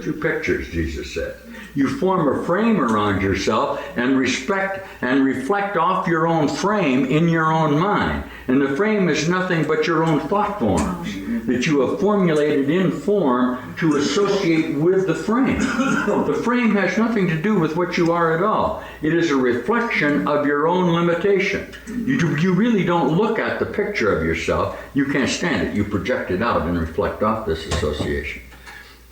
Two pictures, Jesus said. You form a frame around yourself and reflect off your own frame in your own mind. And the frame is nothing but your own thought forms that you have formulated in form to associate with the frame. The frame has nothing to do with what you are at all. It is a reflection of your own limitation. You really don't look at the picture of yourself. You can't stand it. You project it out and reflect off this association.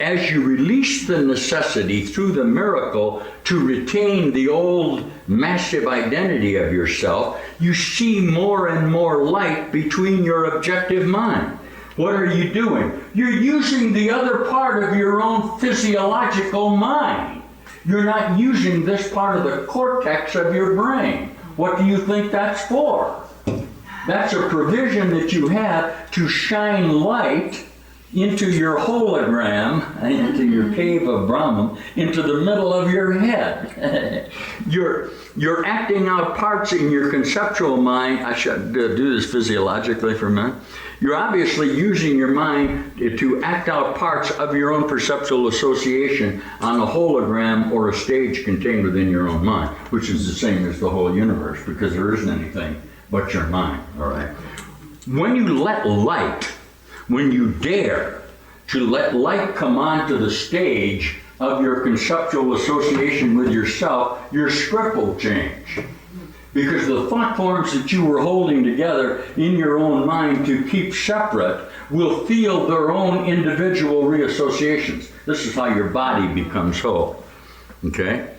As you release the necessity through the miracle to retain the old massive identity of yourself, you see more and more light between your objective mind. What are you doing? You're using the other part of your own physiological mind. You're not using this part of the cortex of your brain. What do you think that's for? That's a provision that you have to shine light into your hologram, into your cave of Brahman, into the middle of your head. You're acting out parts in your conceptual mind. I should do this physiologically for a minute. You're obviously using your mind to act out parts of your own perceptual association on a hologram or a stage contained within your own mind, which is the same as the whole universe, because there isn't anything but your mind, all right? When you let light, when you dare to let light come onto the stage of your conceptual association with yourself, your script will change. Because the thought forms that you were holding together in your own mind to keep separate will feel their own individual reassociations. This is how your body becomes whole. Okay?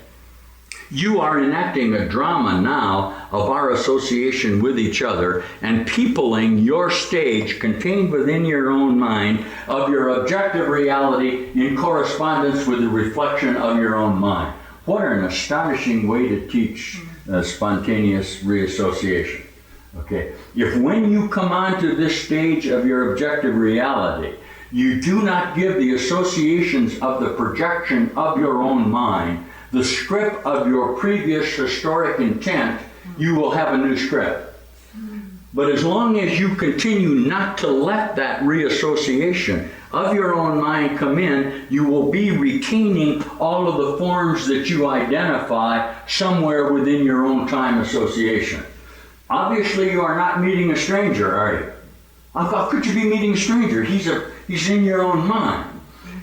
You are enacting a drama now of our association with each other and peopling your stage contained within your own mind of your objective reality in correspondence with the reflection of your own mind. What an astonishing way to teach spontaneous reassociation. Okay, if when you come onto this stage of your objective reality, you do not give the associations of the projection of your own mind the script of your previous historic intent, you will have a new script. But as long as you continue not to let that reassociation of your own mind come in, you will be retaining all of the forms that you identify somewhere within your own time association. Obviously, you are not meeting a stranger, are you? How could you be meeting a stranger? He's in your own mind.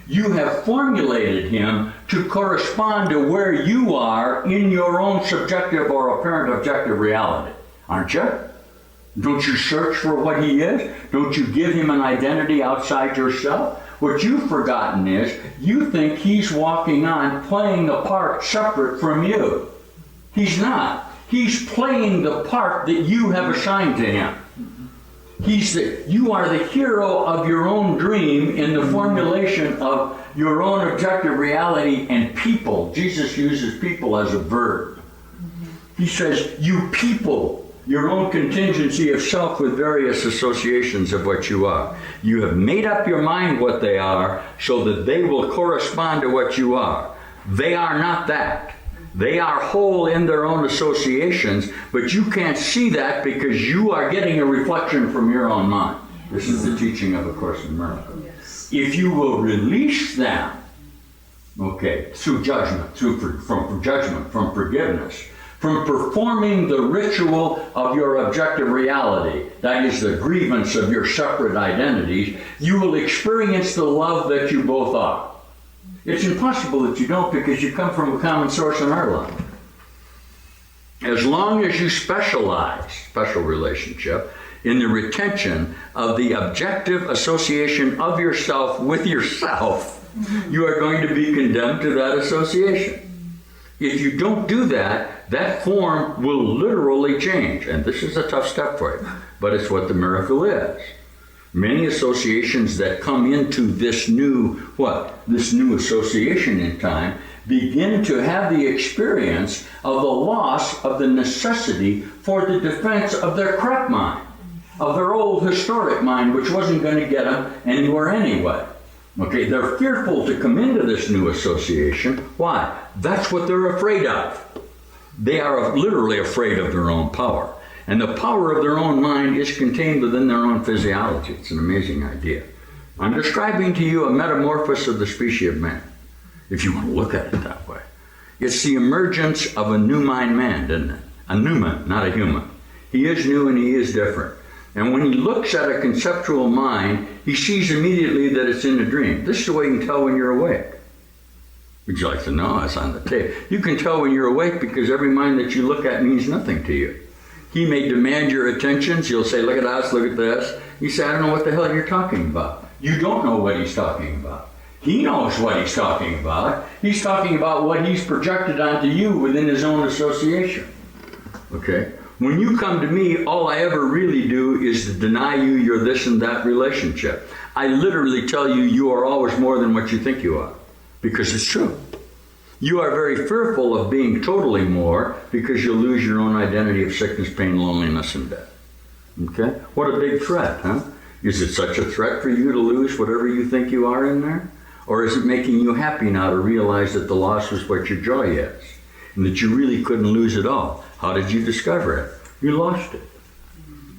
You have formulated him to correspond to where you are in your own subjective or apparent objective reality, aren't you? Don't you search for what he is? Don't you give him an identity outside yourself? What you've forgotten is you think he's walking on playing a part separate from you. He's not. He's playing the part that you have assigned to him. You are the hero of your own dream in the formulation of your own objective reality and people. Jesus uses people as a verb. He says, you people your own contingency of self with various associations of what you are. You have made up your mind what they are so that they will correspond to what you are. They are not that. They are whole in their own associations, but you can't see that because you are getting a reflection from your own mind. This is the teaching of A Course in Miracles. If you will release them, okay, through judgment, from forgiveness, from performing the ritual of your objective reality, that is the grievance of your separate identities, you will experience the love that you both are. It's impossible that you don't, because you come from a common source in our love. As long as you special relationship, in the retention of the objective association of yourself with yourself, you are going to be condemned to that association. If you don't do that, that form will literally change. And this is a tough step for you, but it's what the miracle is. Many associations that come into this new association in time begin to have the experience of the loss of the necessity for the defense of their correct mind, of their old historic mind, which wasn't going to get them anywhere anyway. Okay, they're fearful to come into this new association. Why? That's what they're afraid of. They are literally afraid of their own power. And the power of their own mind is contained within their own physiology. It's an amazing idea. I'm describing to you a metamorphosis of the species of man. if you want to look at it that way. It's the emergence of a new mind man, isn't it? A new man, not a human. He is new and he is different. And when he looks at a conceptual mind, he sees immediately that it's in a dream. This is the way you can tell when you're awake. Would you like to know? It's on the tape. You can tell when you're awake because every mind that you look at means nothing to you. He may demand your attentions. You'll say, look at us, look at this. You say, I don't know what the hell you're talking about. You don't know what he's talking about. He knows what he's talking about. He's talking about what he's projected onto you within his own association. Okay? When you come to me, all I ever really do is to deny you your this and that relationship. I literally tell you, you are always more than what you think you are. Because it's true. You are very fearful of being totally more because you'll lose your own identity of sickness, pain, loneliness, and death. Okay? What a big threat, huh? Is it such a threat for you to lose whatever you think you are in there? Or is it making you happy now to realize that the loss was what your joy is? And that you really couldn't lose it all? How did you discover it? You lost it.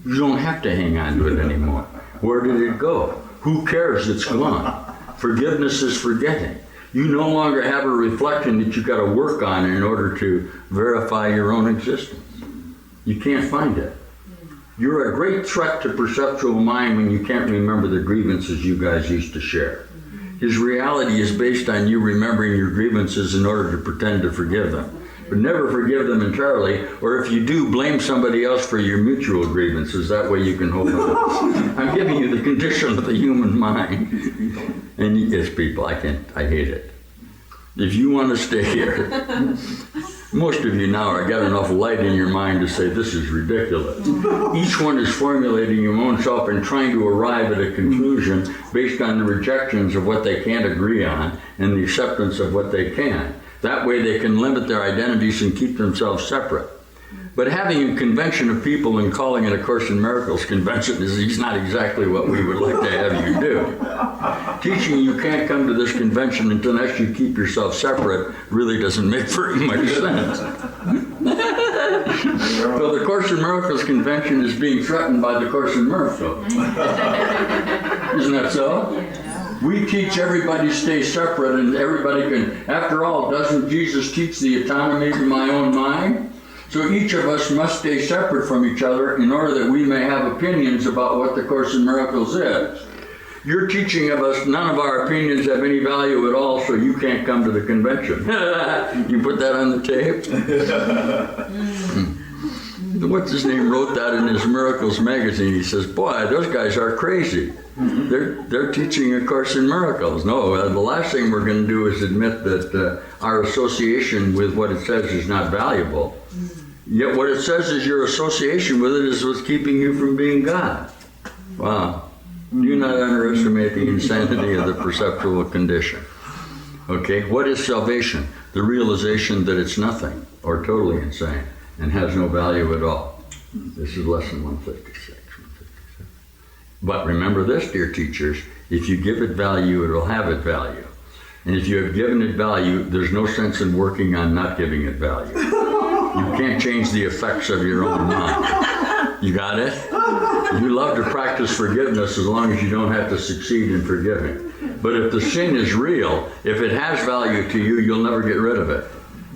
You don't have to hang on to it anymore. Where did it go? Who cares? It's gone. Forgiveness is forgetting. You no longer have a reflection that you've got to work on in order to verify your own existence. You can't find it. You're a great threat to perceptual mind when you can't remember the grievances you guys used to share. His reality is based on you remembering your grievances in order to pretend to forgive them. But never forgive them entirely, or if you do, blame somebody else for your mutual grievances. That way you can hold on. I'm giving you the condition of the human mind. And yes, people, I hate it. If you want to stay here, most of you now are got enough light in your mind to say this is ridiculous. Each one is formulating your own self and trying to arrive at a conclusion based on the rejections of what they can't agree on and the acceptance of what they can. That way they can limit their identities and keep themselves separate. But having a convention of people and calling it a Course in Miracles convention is not exactly what we would like to have you do. Teaching you can't come to this convention unless you keep yourself separate really doesn't make very much sense. So the Course in Miracles convention is being threatened by the Course in Miracles. Isn't that so? We teach everybody to stay separate and everybody can, after all, doesn't Jesus teach the autonomy of my own mind? So each of us must stay separate from each other in order that we may have opinions about what the Course in Miracles is. You're teaching of us none of our opinions have any value at all, so you can't come to the convention. You put that on the tape? What's his name wrote that in his Miracles magazine. He says, boy, those guys are crazy. They're teaching a Course in Miracles. No, the last thing we're going to do is admit that our association with what it says is not valuable. Yet what it says is your association with it is what's keeping you from being God. Wow. Do not underestimate the insanity of the perceptual condition. Okay, what is salvation? The realization that it's nothing or totally insane and has no value at all. This is lesson 156. But remember this, dear teachers, if you give it value, it'll have it value. And if you have given it value, there's no sense in working on not giving it value. You can't change the effects of your own mind. You got it? You love to practice forgiveness as long as you don't have to succeed in forgiving. But if the sin is real, if it has value to you, you'll never get rid of it.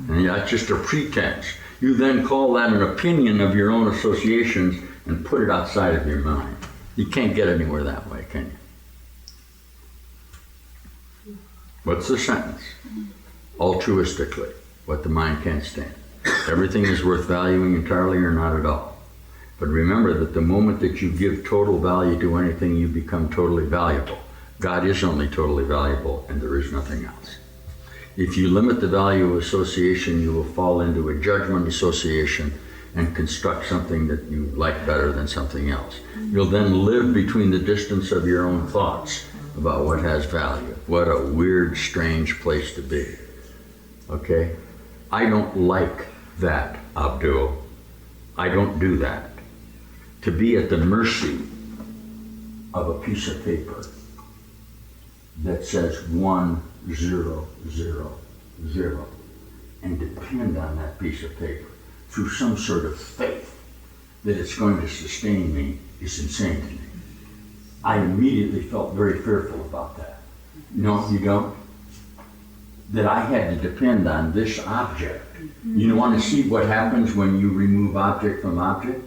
And that's just a pretense. You then call that an opinion of your own associations and put it outside of your mind. You can't get anywhere that way, can you? What's the sentence? Altruistically, what the mind can't stand. Everything is worth valuing entirely or not at all. But remember that the moment that you give total value to anything, you become totally valuable. God is only totally valuable, and there is nothing else. If you limit the value of association, you will fall into a judgment association and construct something that you like better than something else. You'll then live between the distance of your own thoughts about what has value. What a weird, strange place to be. Okay? I don't like that, Abdul. I don't do that. To be at the mercy of a piece of paper that says 1, 0, 0, 0, and depend on that piece of paper through some sort of faith that it's going to sustain me is insane to me. I immediately felt very fearful about that. No, you don't? that I had to depend on this object. You want to see what happens when you remove object from object?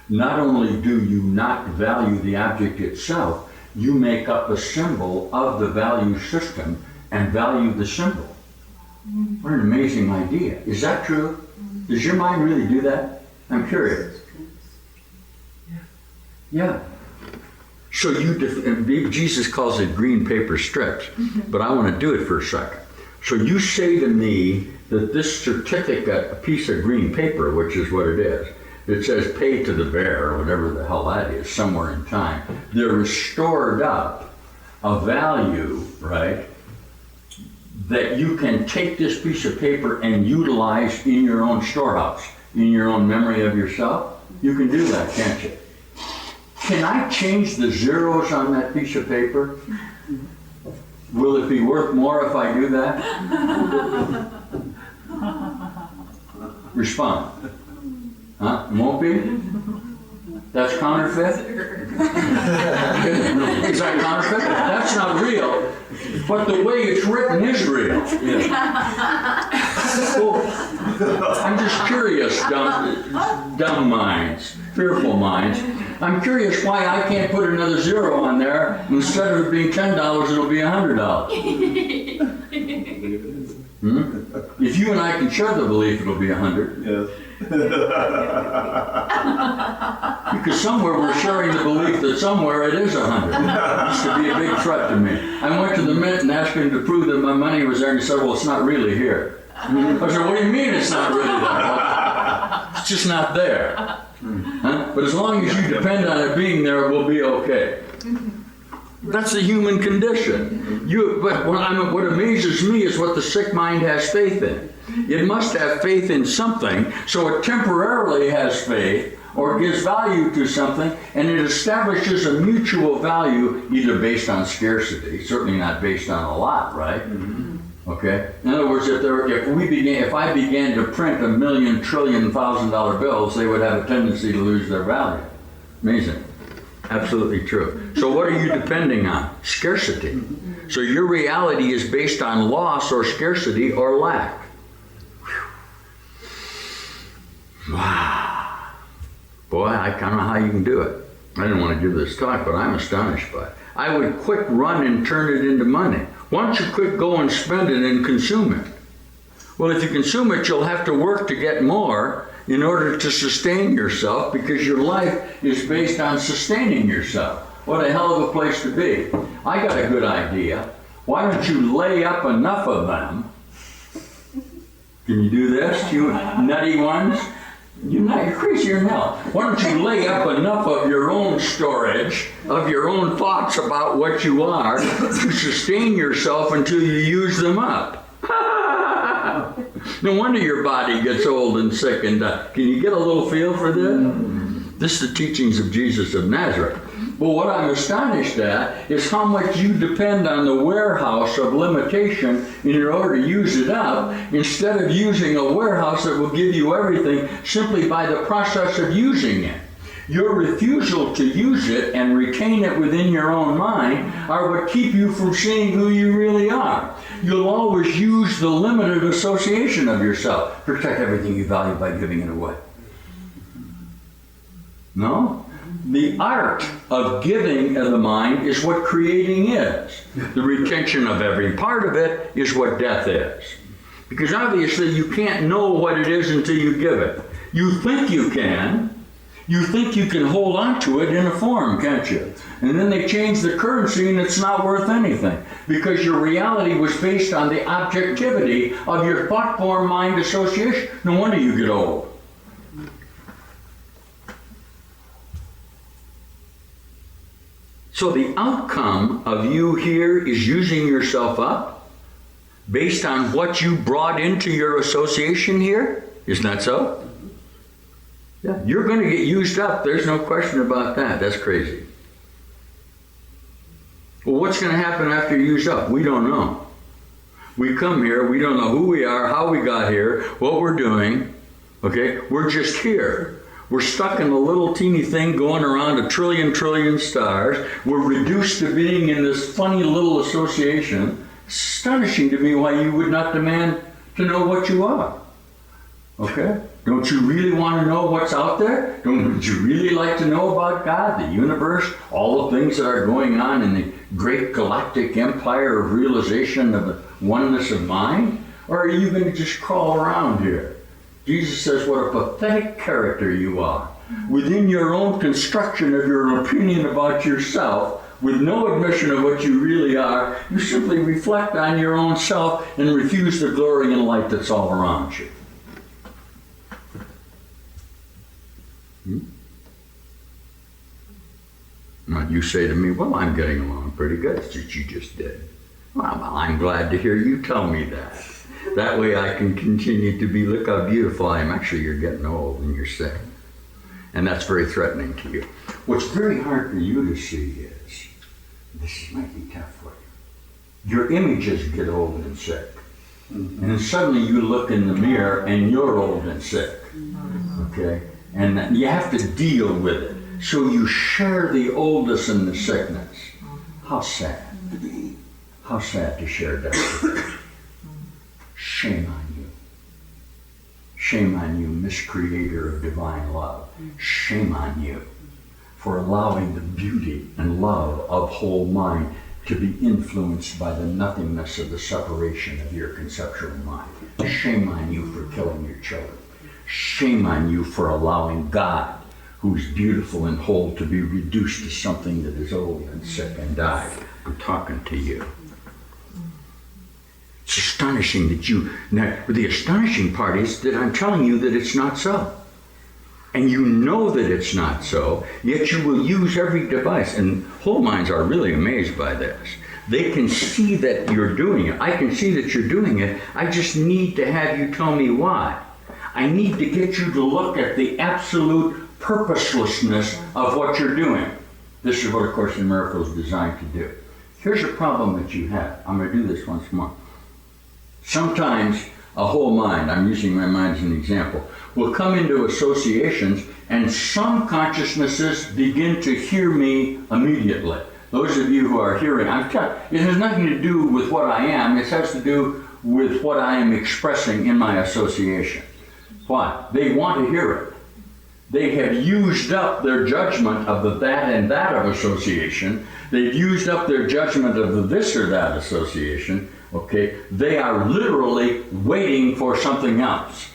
Not only do you not value the object itself, you make up a symbol of the value system and value the symbol. What an amazing idea. Is that true? Does your mind really do that? I'm curious. Yeah. So Jesus calls it green paper strips, but I want to do it for a second. So you say to me that this certificate, a piece of green paper, which is what it is, it says pay to the bear, or whatever the hell that is, somewhere in time, there is stored up a value, right, that you can take this piece of paper and utilize in your own storehouse, in your own memory of yourself. You can do that, can't you? Can I change the zeros on that piece of paper? Will it be worth more if I do that? Respond. Huh? It won't be? That's counterfeit? Is that counterfeit? That's not real. But the way it's written is real. Well, I'm just curious, dumb minds, fearful minds. I'm curious why I can't put another zero on there. Instead of it being $10, it'll be $100. If you and I can share the belief, it'll be 100. Yes. Because somewhere we're sharing the belief that somewhere it is 100. It used to be a big threat to me. I went to the Mint and asked him to prove that my money was there, and he said, well, it's not really here. I said, what do you mean it's not really there? Well, it's just not there. Huh? But as long as you depend on it being there, we'll be okay. That's the human condition. But what amazes me is what the sick mind has faith in. It must have faith in something, so it temporarily has faith or gives value to something, and it establishes a mutual value either based on scarcity, certainly not based on a lot, right? Okay? In other words, if I began to print $1 million, trillion, $1,000 bills, they would have a tendency to lose their value. Amazing. Absolutely true. So what are you depending on? Scarcity. So your reality is based on loss or scarcity or lack. Wow. Boy, I don't know how you can do it. I didn't want to give this talk, but I'm astonished by it. I would quick run and turn it into money. Why don't you quick go and spend it and consume it? Well, if you consume it, you'll have to work to get more in order to sustain yourself, because your life is based on sustaining yourself. What a hell of a place to be. I got a good idea. Why don't you lay up enough of them? Can you do this, you nutty ones? You're crazier than hell. Why don't you lay up enough of your own storage, of your own thoughts about what you are, to sustain yourself until you use them up? No wonder your body gets old and sick and dies. Can you get a little feel for this? This is the teachings of Jesus of Nazareth. But what I'm astonished at is how much you depend on the warehouse of limitation in order to use it up, instead of using a warehouse that will give you everything simply by the process of using it. Your refusal to use it and retain it within your own mind are what keep you from seeing who you really are. You'll always use the limited association of yourself. Protect everything you value by giving it away. No? The art of giving of the mind is what creating is. The retention of every part of it is what death is. Because obviously you can't know what it is until you give it. You think you can. You think you can hold on to it in a form, can't you? And then they change the currency and it's not worth anything. Because your reality was based on the objectivity of your thought form mind association. No wonder you get old. So the outcome of you here is using yourself up based on what you brought into your association here? Isn't that so? Yeah, you're going to get used up. There's no question about that. That's crazy. Well, what's going to happen after you use up? We don't know. We come here. We don't know who we are, how we got here, what we're doing. Okay? We're just here. We're stuck in a little teeny thing going around a trillion stars. We're reduced to being in this funny little association. It's astonishing to me why you would not demand to know what you are. Okay? Don't you really want to know what's out there? Would you really like to know about God, the universe, all the things that are going on in the great galactic empire of realization of the oneness of mind? Or are you going to just crawl around here? Jesus says, what a pathetic character you are. Within your own construction of your opinion about yourself, with no admission of what you really are, you simply reflect on your own self and refuse the glory and light that's all around you. Now you say to me, well, I'm getting along pretty good. That's what you just did. Well, I'm glad to hear you tell me that. That way I can continue to be, look how beautiful I am. Actually, you're getting old and you're sick. And that's very threatening to you. What's very hard for you to see is, this might be tough for you. Your images get old and sick. And then suddenly you look in the mirror and you're old and sick. Okay? And you have to deal with it. So you share the oldness and the sickness. How sad. How sad to share death with you. Shame on you. Shame on you, miscreator of divine love. Shame on you for allowing the beauty and love of whole mind to be influenced by the nothingness of the separation of your conceptual mind. Shame on you for killing your children. Shame on you for allowing God, who's beautiful and whole, to be reduced to something that is old and sick and died. I'm talking to you. It's astonishing that now, the astonishing part is that I'm telling you that it's not so. And you know that it's not so, yet you will use every device. And whole minds are really amazed by this. They can see that you're doing it. I can see that you're doing it. I just need to have you tell me why. I need to get you to look at the absolute purposelessness of what you're doing. This is what A Course in Miracles is designed to do. Here's a problem that you have. I'm going to do this once more. Sometimes a whole mind, I'm using my mind as an example, will come into associations and some consciousnesses begin to hear me immediately. Those of you who are hearing, it has nothing to do with what I am, it has to do with what I am expressing in my association. Why? They want to hear it. They have used up their judgment of the that and that of association. They've used up their judgment of the this or that association. Okay? They are literally waiting for something else.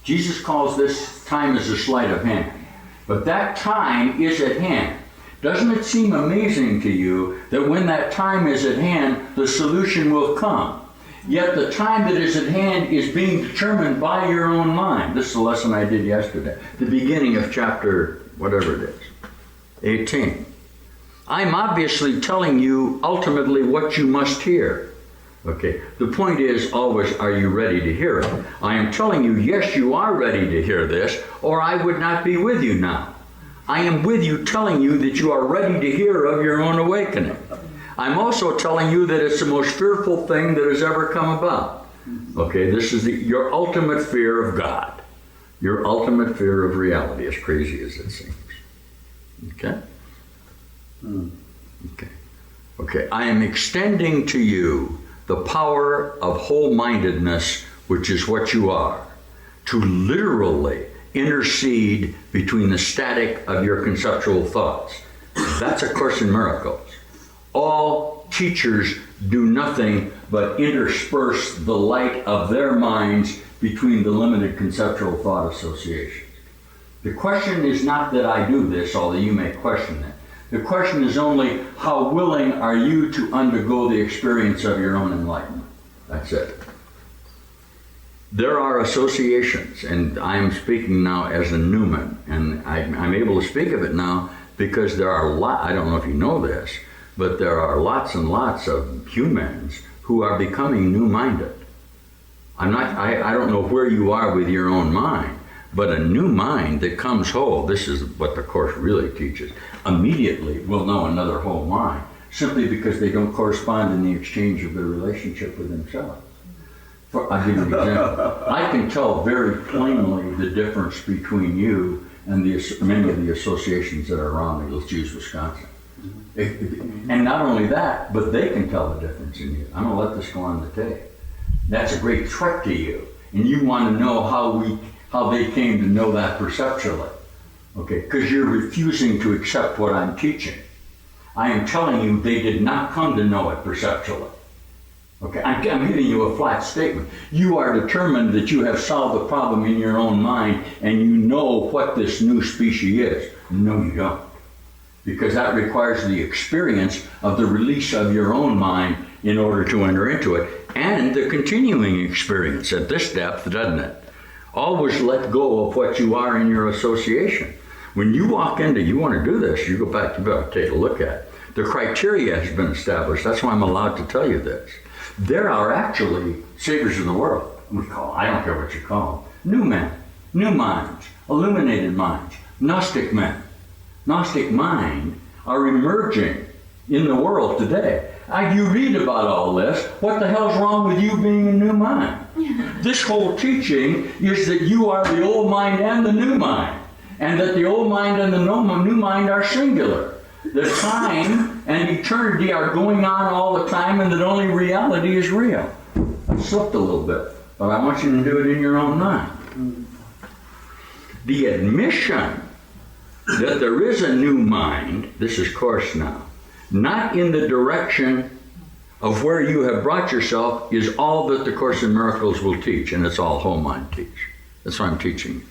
Jesus calls this time as a sleight of hand. But that time is at hand. Doesn't it seem amazing to you that when that time is at hand, the solution will come? Yet the time that is at hand is being determined by your own mind. This is the lesson I did yesterday. The beginning of chapter, whatever it is, 18. I'm obviously telling you ultimately what you must hear. Okay, the point is always, are you ready to hear it? I am telling you, yes, you are ready to hear this, or I would not be with you now. I am with you telling you that you are ready to hear of your own awakening. I'm also telling you that it's the most fearful thing that has ever come about. Okay, this is your ultimate fear of God. Your ultimate fear of reality, as crazy as it seems. Okay? Okay. Okay, I am extending to you the power of whole-mindedness, which is what you are, to literally intercede between the static of your conceptual thoughts. That's A Course in Miracles. All teachers do nothing but intersperse the light of their minds between the limited conceptual thought associations. The question is not that I do this, although you may question it. The question is only, how willing are you to undergo the experience of your own enlightenment? That's it. There are associations, and I am speaking now as a Newman, and I'm able to speak of it now because there are I don't know if you know this, but there are lots and lots of humans who are becoming new-minded. I don't know where you are with your own mind, but a new mind that comes whole, this is what the Course really teaches, immediately will know another whole mind, simply because they don't correspond in the exchange of their relationship with themselves. I'll give you an example. I can tell very plainly the difference between you and many of the associations that are around me. Let's use Wisconsin. And not only that, but they can tell the difference in you. I'm going to let this go on the tape. That's a great threat to you. And you want to know how they came to know that perceptually. Okay, because you're refusing to accept what I'm teaching. I am telling you they did not come to know it perceptually. Okay, I'm giving you a flat statement. You are determined that you have solved the problem in your own mind and you know what this new species is. No, you don't. Because that requires the experience of the release of your own mind in order to enter into it, and the continuing experience at this depth, doesn't it? Always let go of what you are in your association. When you walk into, you want to do this, you go back, you better take a look at it. The criteria has been established. That's why I'm allowed to tell you this. There are actually saviors of the world. I don't care what you call them. New men, new minds, illuminated minds, Gnostic men. Gnostic mind are emerging in the world today. You read about all this. What the hell's wrong with you being a new mind? This whole teaching is that you are the old mind and the new mind, and that the old mind and the new mind are singular. The time and eternity are going on all the time, and that only reality is real. I slipped a little bit, but I want you to do it in your own mind. The admission that there is a new mind, this is course now, not in the direction of where you have brought yourself, is all that the Course in Miracles will teach, and it's all whole mind teach. That's what I'm teaching you.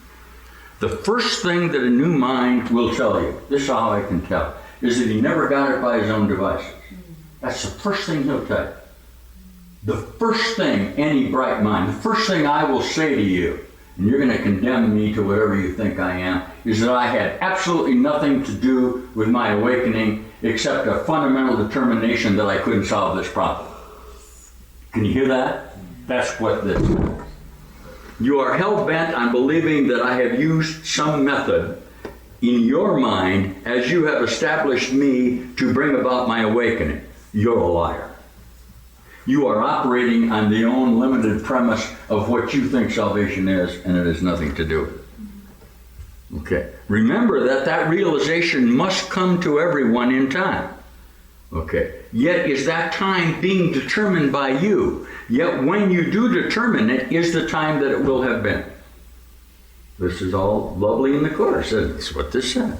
The first thing that a new mind will tell you, this is how I can tell, is that he never got it by his own devices. That's the first thing he'll tell you. The first thing any bright mind, the first thing I will say to you, and you're going to condemn me to whatever you think I am, is that I had absolutely nothing to do with my awakening except a fundamental determination that I couldn't solve this problem. Can you hear that? That's what this is. You are hell-bent on believing that I have used some method in your mind as you have established me to bring about my awakening. You're a liar. You are operating on the own limited premise of what you think salvation is, and it has nothing to do with it. Okay. Remember that realization must come to everyone in time. Okay. Yet is that time being determined by you. Yet when you do determine it, is the time that it will have been. This is all lovely in the Course. That's what this says.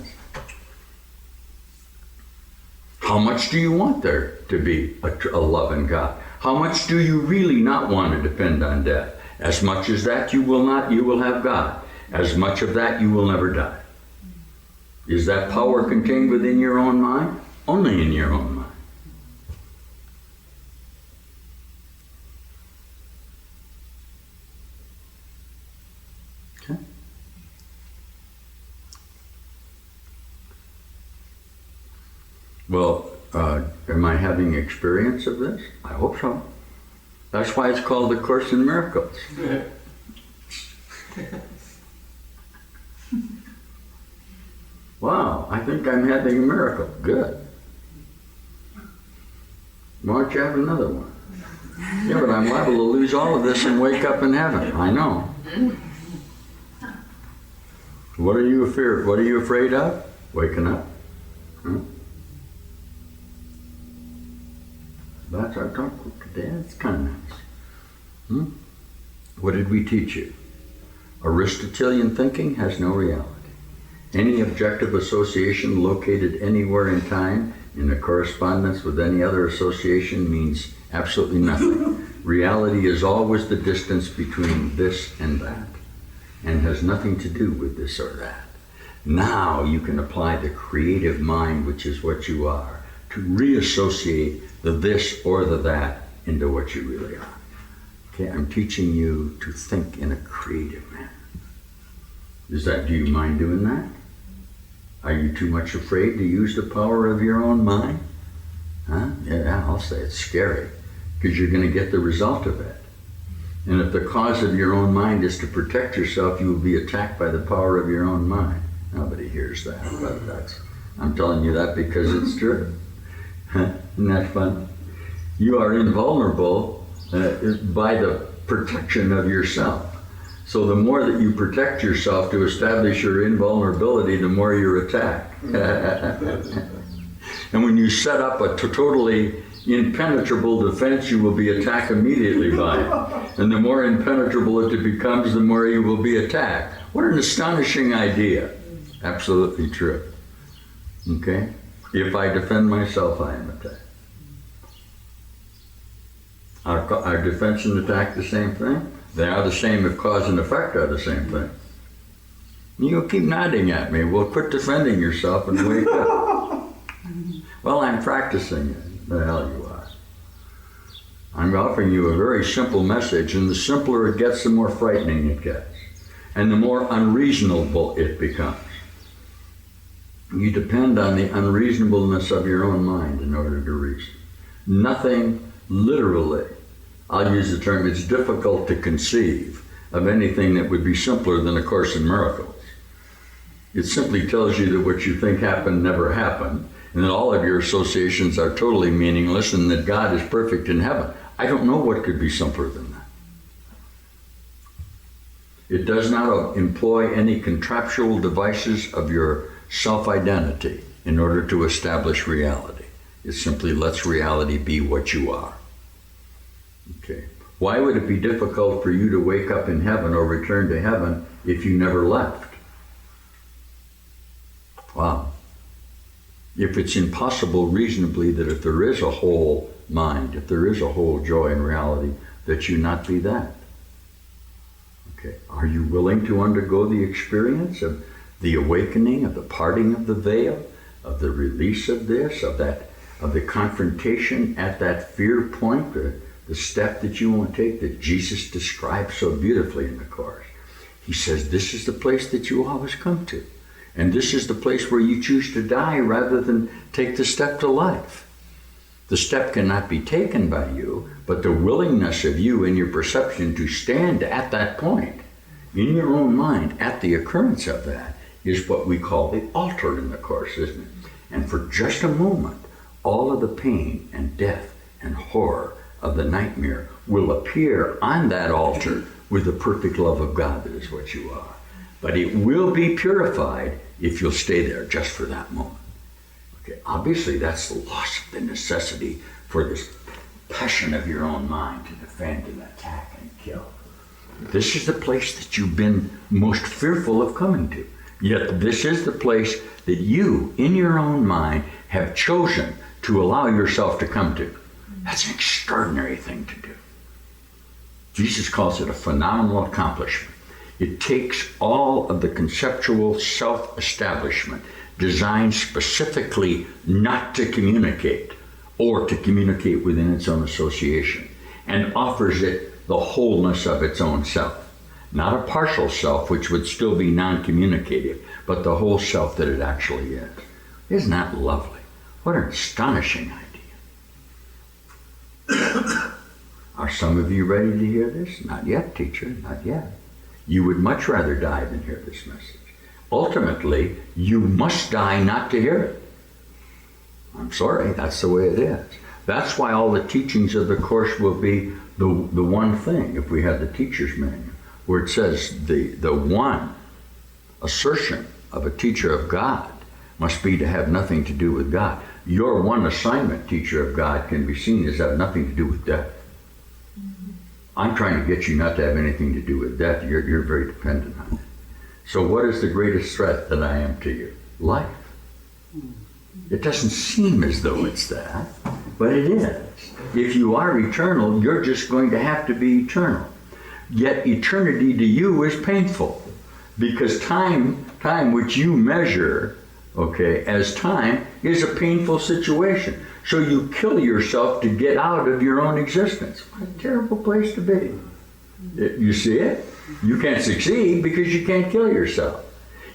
How much do you want there to be a loving God? How much do you really not want to depend on death? As much as that you will not, you will have God. As much of that you will never die. Is that power contained within your own mind? Only in your own mind. Okay. Well, am I having experience of this? I hope so. That's why it's called the Course in Miracles. Wow, I think I'm having a miracle. Good. Why don't you have another one? Yeah, but I'm liable to lose all of this and wake up in heaven. I know. What are you afraid of? Waking up. Huh? That's our talk today. That's kind of nice. What did we teach you? Aristotelian thinking has no reality. Any objective association located anywhere in time in a correspondence with any other association means absolutely nothing. Reality is always the distance between this and that, and has nothing to do with this or that. Now you can apply the creative mind, which is what you are, to reassociate the this or the that into what you really are. Okay, I'm teaching you to think in a creative manner. Do you mind doing that? Are you too much afraid to use the power of your own mind? Huh? Yeah, I'll say it's scary, because you're going to get the result of it. And if the cause of your own mind is to protect yourself, you will be attacked by the power of your own mind. Nobody hears that, but I'm telling you that because it's true. Isn't that fun? You are invulnerable by the protection of yourself. So the more that you protect yourself to establish your invulnerability, the more you're attacked. And when you set up a totally impenetrable defense, you will be attacked immediately by it. And the more impenetrable it becomes, the more you will be attacked. What an astonishing idea. Absolutely true. Okay? If I defend myself, I am attacked. Are defense and attack the same thing? They are the same if cause and effect are the same thing. You'll keep nodding at me. Well, quit defending yourself and wake up. Well, I'm practicing it. The hell you are. I'm offering you a very simple message, and the simpler it gets, the more frightening it gets. And the more unreasonable it becomes. You depend on the unreasonableness of your own mind in order to reason. Nothing literally, I'll use the term, it's difficult to conceive of anything that would be simpler than A Course in Miracles. It simply tells you that what you think happened never happened, and that all of your associations are totally meaningless, and that God is perfect in heaven. I don't know what could be simpler than that. It does not employ any contractual devices of your self-identity in order to establish reality. It simply lets reality be what you are. Okay. Why would it be difficult for you to wake up in heaven or return to heaven if you never left? Wow. If it's impossible reasonably that if there is a whole mind, if there is a whole joy in reality, that you not be that. Okay. Are you willing to undergo the experience of the awakening, of the parting of the veil, of the release of this, of the confrontation at that fear point, the step that you won't take that Jesus describes so beautifully in the Course? He says, this is the place that you always come to. And this is the place where you choose to die rather than take the step to life. The step cannot be taken by you, but the willingness of you and your perception to stand at that point, in your own mind, at the occurrence of that, is what we call the altar in the Course, isn't it? And for just a moment, all of the pain and death and horror of the nightmare will appear on that altar with the perfect love of God that is what you are. But it will be purified if you'll stay there just for that moment. Okay, obviously that's the loss of the necessity for this passion of your own mind to defend and attack and kill. This is the place that you've been most fearful of coming to. Yet this is the place that you, in your own mind, have chosen to allow yourself to come to. That's an extraordinary thing to do. Jesus calls it a phenomenal accomplishment. It takes all of the conceptual self-establishment designed specifically not to communicate or to communicate within its own association, and offers it the wholeness of its own self. Not a partial self, which would still be non-communicative, but the whole self that it actually is. Isn't that lovely? What an astonishing idea. Are some of you ready to hear this? Not yet, teacher, not yet. You would much rather die than hear this message. Ultimately, you must die not to hear it. I'm sorry, that's the way it is. That's why all the teachings of the Course will be the one thing, if we had the teacher's manual, where it says the one assertion of a teacher of God must be to have nothing to do with God. Your one assignment, teacher of God, can be seen as have nothing to do with death. I'm trying to get you not to have anything to do with death. You're very dependent on it. So what is the greatest threat that I am to you? Life. It doesn't seem as though it's that, but it is. If you are eternal, you're just going to have to be eternal. Yet eternity to you is painful, because time which you measure, okay, as time, is a painful situation. So you kill yourself to get out of your own existence. What a terrible place to be. You see it? You can't succeed because you can't kill yourself.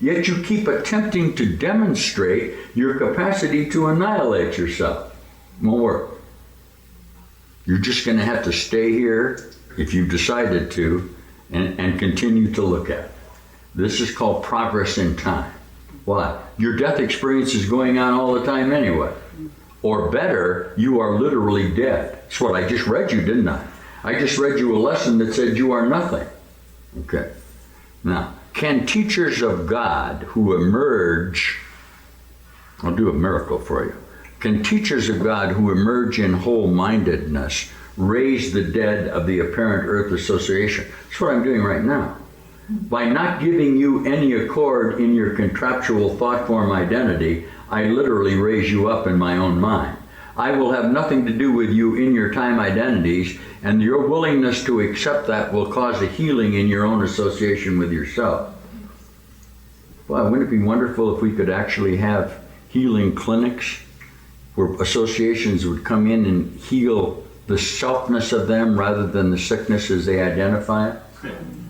Yet you keep attempting to demonstrate your capacity to annihilate yourself. It won't work. You're just going to have to stay here, if you've decided to, and continue to look at it. This is called progress in time. Why? Your death experience is going on all the time anyway. Or better, you are literally dead. That's what I just read you, didn't I? I just read you a lesson that said you are nothing. Okay. Now, can teachers of God who emerge, I'll do a miracle for you. Can teachers of God who emerge in whole-mindedness raise the dead of the apparent earth association? That's what I'm doing right now. By not giving you any accord in your contractual thought form identity, I literally raise you up in my own mind. I will have nothing to do with you in your time identities, and your willingness to accept that will cause a healing in your own association with yourself. Well, wouldn't it be wonderful if we could actually have healing clinics where associations would come in and heal the selfness of them rather than the sickness as they identify it?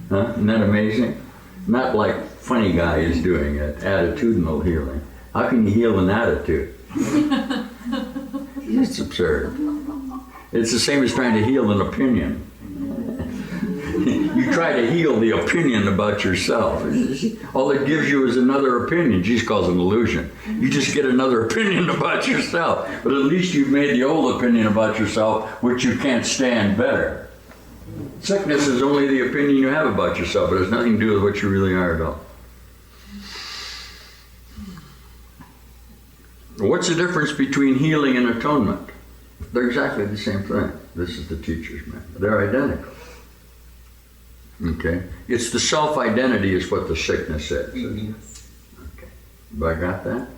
Huh? Isn't that amazing? Not like funny guy is doing it, attitudinal healing. How can you heal an attitude? It's absurd. It's the same as trying to heal an opinion. You try to heal the opinion about yourself. All it gives you is another opinion. Jesus calls it an illusion. You just get another opinion about yourself. But at least you've made the old opinion about yourself, which you can't stand, better. Sickness is only the opinion you have about yourself. It has nothing to do with what you really are at all. What's the difference between healing and atonement? They're exactly the same thing. This is the teacher's manual. They're identical. Okay? It's the self-identity is what the sickness is. Okay. Have I got that?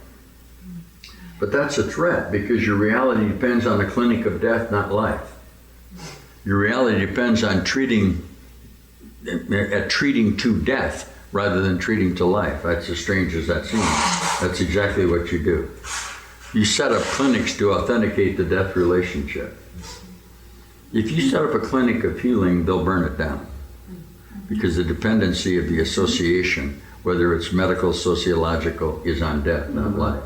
But that's a threat because your reality depends on the clinic of death, not life. Your reality depends on treating to death rather than treating to life. That's as strange as that seems. That's exactly what you do. You set up clinics to authenticate the death relationship. If you set up a clinic of healing, they'll burn it down. Because the dependency of the association, whether it's medical, sociological, is on death, not life.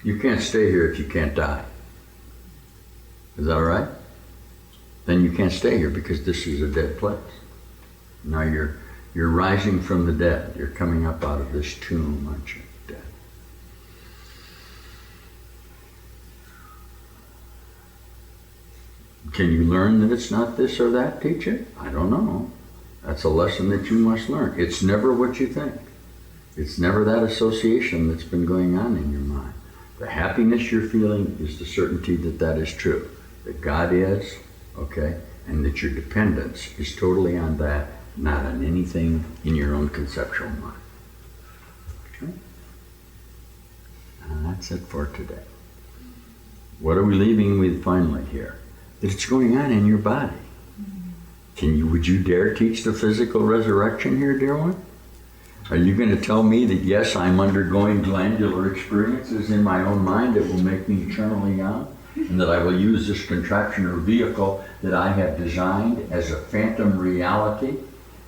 You can't stay here if you can't die. Is that all right? Then you can't stay here because this is a dead place. Now you're rising from the dead. You're coming up out of this tomb, aren't you? Dead. Can you learn that it's not this or that, teacher? I don't know. That's a lesson that you must learn. It's never what you think. It's never that association that's been going on in your mind. The happiness you're feeling is the certainty that that is true. That God is, okay, and that your dependence is totally on that, not on anything in your own conceptual mind. Okay? And that's it for today. What are we leaving with finally here? That it's going on in your body. Would you dare teach the physical resurrection here, dear one? Are you going to tell me that yes, I'm undergoing glandular experiences in my own mind that will make me eternally young? And that I will use this contraption or vehicle that I have designed as a phantom reality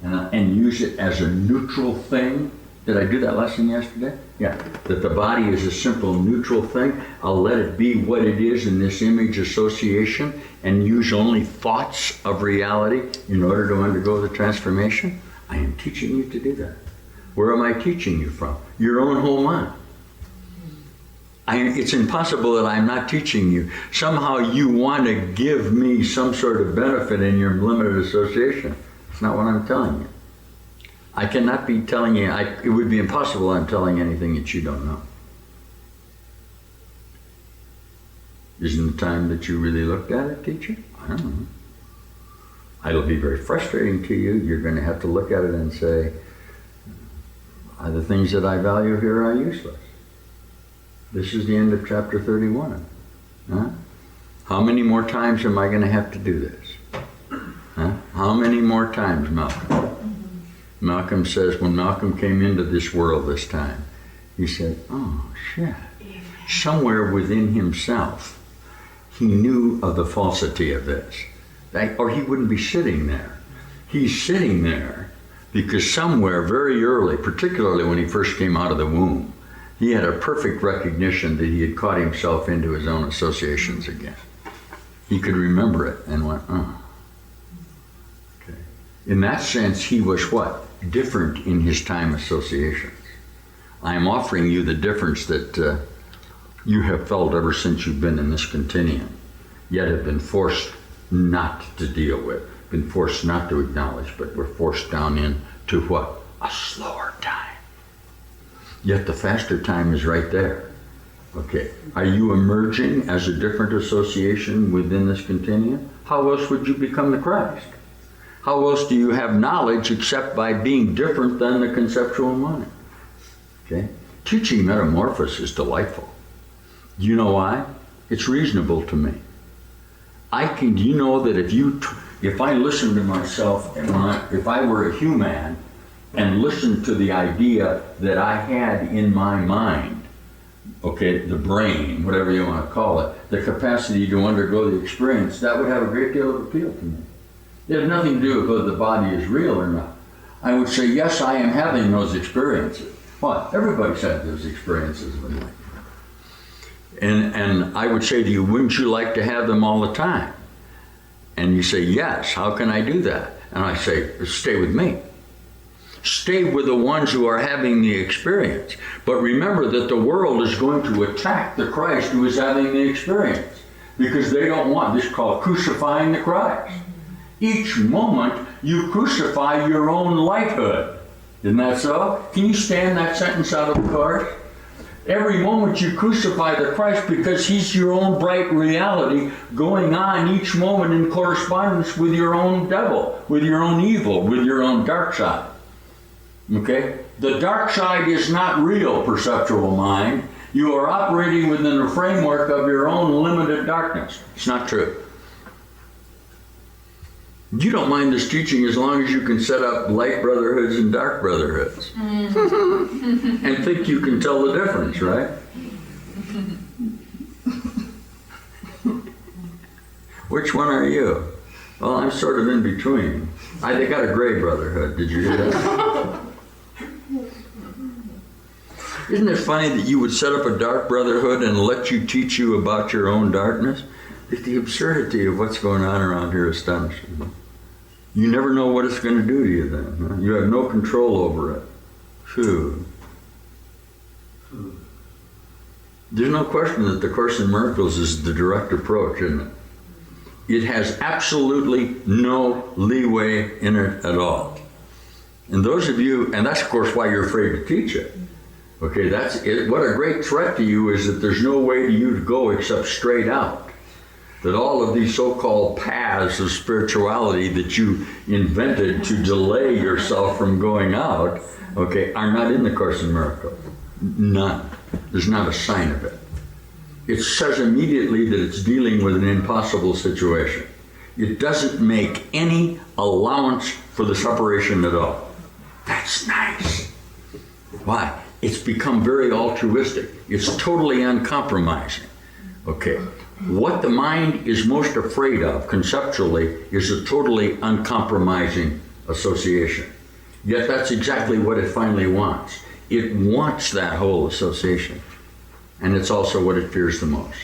and use it as a neutral thing? Did I do that lesson yesterday? Yeah. That the body is a simple neutral thing. I'll let it be what it is in this image association and use only thoughts of reality in order to undergo the transformation? I am teaching you to do that. Where am I teaching you from? Your own whole mind. It's impossible that I'm not teaching you. Somehow you want to give me some sort of benefit in your limited association. It's not what I'm telling you. I cannot be telling you, it would be impossible I'm telling anything that you don't know. Isn't the time that you really looked at it, teacher? I don't know. It'll be very frustrating to you. You're going to have to look at it and say, the things that I value here are useless. This is the end of chapter 31. Huh? How many more times am I going to have to do this? Huh? How many more times, Malcolm? Malcolm says, when Malcolm came into this world this time, he said, oh, shit. Somewhere within himself, he knew of the falsity of this. Or he wouldn't be sitting there. He's sitting there because somewhere very early, particularly when he first came out of the womb, he had a perfect recognition that he had caught himself into his own associations again. He could remember it and went, oh. Okay. In that sense, he was what? Different in his time associations. I am offering you the difference that you have felt ever since you've been in this continuum, yet have been forced not to deal with, been forced not to acknowledge, but were forced down into what? A slower time. Yet the faster time is right there. Okay. Are you emerging as a different association within this continuum? How else would you become the Christ? How else do you have knowledge except by being different than the conceptual mind? Okay? Teaching Metamorphosis is delightful. Do you know why? It's reasonable to me. Do you know that if I listened to myself, and if I were a human and listened to the idea that I had in my mind, okay, the brain, whatever you want to call it, the capacity to undergo the experience, that would have a great deal of appeal to me. It has nothing to do with whether the body is real or not. I would say, yes, I am having those experiences. Well, everybody's had those experiences in life. And I would say to you, wouldn't you like to have them all the time? And you say, yes, how can I do that? And I say, stay with me. Stay with the ones who are having the experience. But remember that the world is going to attack the Christ who is having the experience, because they don't want this, called crucifying the Christ. Each moment you crucify your own lighthood. Isn't that so? Can you stand that sentence out of the course? Every moment you crucify the Christ, because he's your own bright reality going on each moment in correspondence with your own devil, with your own evil, with your own dark side. Okay? The dark side is not real, perceptual mind. You are operating within the framework of your own limited darkness. It's not true. You don't mind this teaching as long as you can set up light brotherhoods and dark brotherhoods. And think you can tell the difference, right? Which one are you? Well, I'm sort of in between. They got a gray brotherhood. Did you hear that? Isn't it funny that you would set up a dark brotherhood and let you teach you about your own darkness? The absurdity of what's going on around here astonishes me. You never know what it's going to do to you then. Huh? You have no control over it. Phew. There's no question that the Course in Miracles is the direct approach, isn't it? It has absolutely no leeway in it at all. And those of you, and that's of course why you're afraid to teach it. Okay, that's it. What a great threat to you is that there's no way to you to go except straight out. That all of these so-called paths of spirituality that you invented to delay yourself from going out, okay, are not in the Course in Miracles. None. There's not a sign of it. It says immediately that it's dealing with an impossible situation. It doesn't make any allowance for the separation at all. That's nice. Why? It's become very altruistic. It's totally uncompromising. Okay. What the mind is most afraid of, conceptually, is a totally uncompromising association. Yet that's exactly what it finally wants. It wants that whole association. And it's also what it fears the most.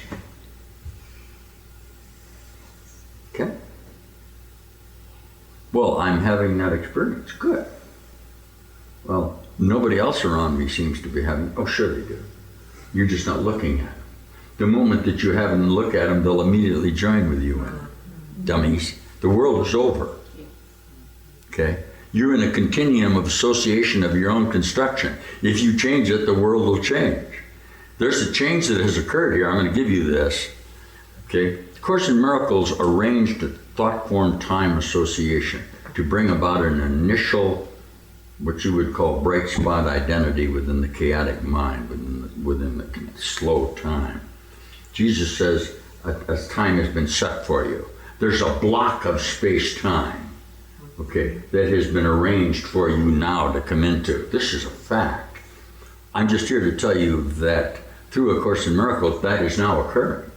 Okay? Well, I'm having that experience. Good. Well, nobody else around me seems to be having. Oh, sure they do. You're just not looking at it. The moment that you have them look at them, they'll immediately join with you in it. Dummies. The world is over. Okay? You're in a continuum of association of your own construction. If you change it, the world will change. There's a change that has occurred here. I'm going to give you this. Okay? The Course in Miracles arranged a thought-form-time association to bring about an initial, what you would call bright spot identity within the chaotic mind, within the slow time. Jesus says a time has been set for you. There's a block of space-time, okay, that has been arranged for you now to come into. This is a fact. I'm just here to tell you that through A Course in Miracles, that is now occurring.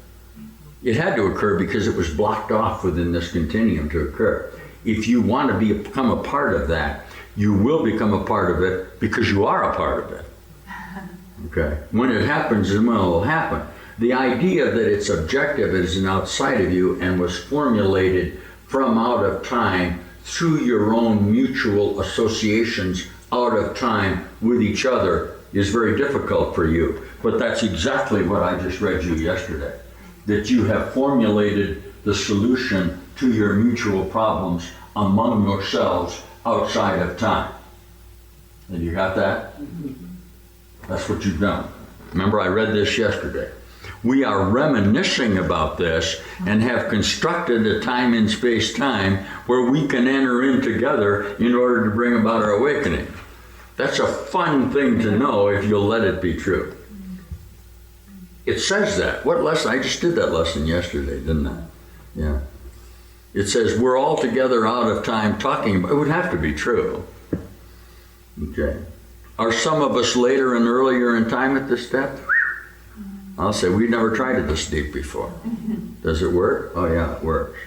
It had to occur because it was blocked off within this continuum to occur. If you want to become a part of that, you will become a part of it because you are a part of it. Okay? When it happens, it will happen. The idea that it's objective, it is outside of you and was formulated from out of time through your own mutual associations out of time with each other is very difficult for you. But that's exactly what I just read you yesterday. That you have formulated the solution to your mutual problems among yourselves outside of time. And you got that? That's what you've done. Remember, I read this yesterday. We are reminiscing about this and have constructed a time in space-time where we can enter in together in order to bring about our awakening. That's a fun thing to know if you'll let it be true. It says that. What lesson? I just did that lesson yesterday, didn't I? Yeah. It says we're all together out of time talking about it. Would have to be true. Okay. Are some of us later and earlier in time at this step? I'll say we've never tried it this deep before. Does it work? Oh yeah, it works.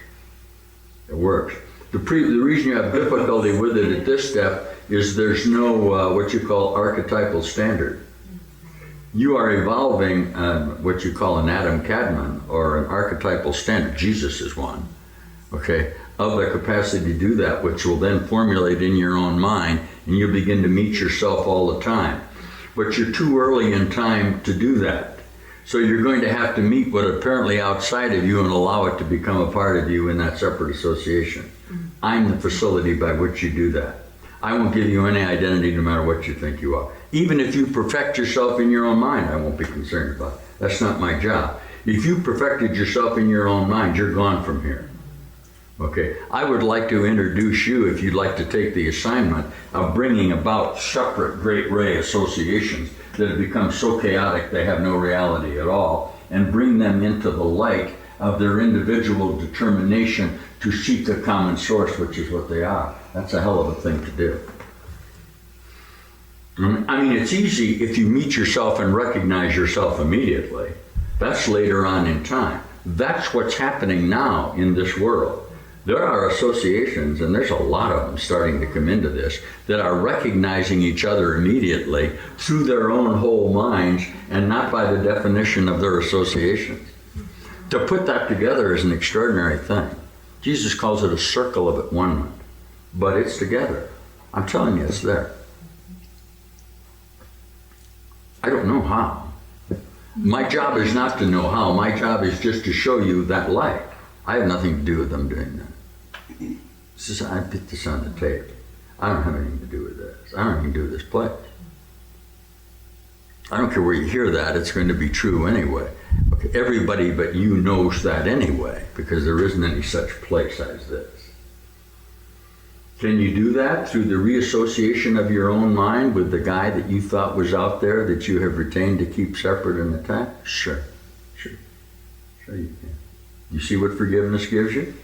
It works. The reason you have difficulty with it at this step is there's no what you call archetypal standard. You are evolving what you call an Adam Kadmon, or an archetypal standard. Jesus is one, okay, of the capacity to do that, which will then formulate in your own mind, and you begin to meet yourself all the time. But you're too early in time to do that. So you're going to have to meet what apparently outside of you and allow it to become a part of you in that separate association. I'm the facility by which you do that. I won't give you any identity no matter what you think you are. Even if you perfect yourself in your own mind, I won't be concerned about it. That's not my job. If you perfected yourself in your own mind, you're gone from here. Okay, I would like to introduce you, if you'd like to take the assignment of bringing about separate great ray associations that have become so chaotic they have no reality at all, and bring them into the light of their individual determination to seek a common source, which is what they are. That's a hell of a thing to do. I mean, it's easy if you meet yourself and recognize yourself immediately. That's later on in time. That's what's happening now in this world. There are associations, and there's a lot of them starting to come into this, that are recognizing each other immediately through their own whole minds and not by the definition of their associations. To put that together is an extraordinary thing. Jesus calls it a circle of at-one-ment, but it's together. I'm telling you, it's there. I don't know how. My job is not to know how. My job is just to show you that light. I have nothing to do with them doing that. I put this on the tape. I don't have anything to do with this. I don't have anything to do with this place. I don't care where you hear that, it's going to be true anyway. Okay, everybody but you knows that anyway, because there isn't any such place as this. Can you do that through the reassociation of your own mind with the guy that you thought was out there that you have retained to keep separate and attached? Sure you can. You see what forgiveness gives you?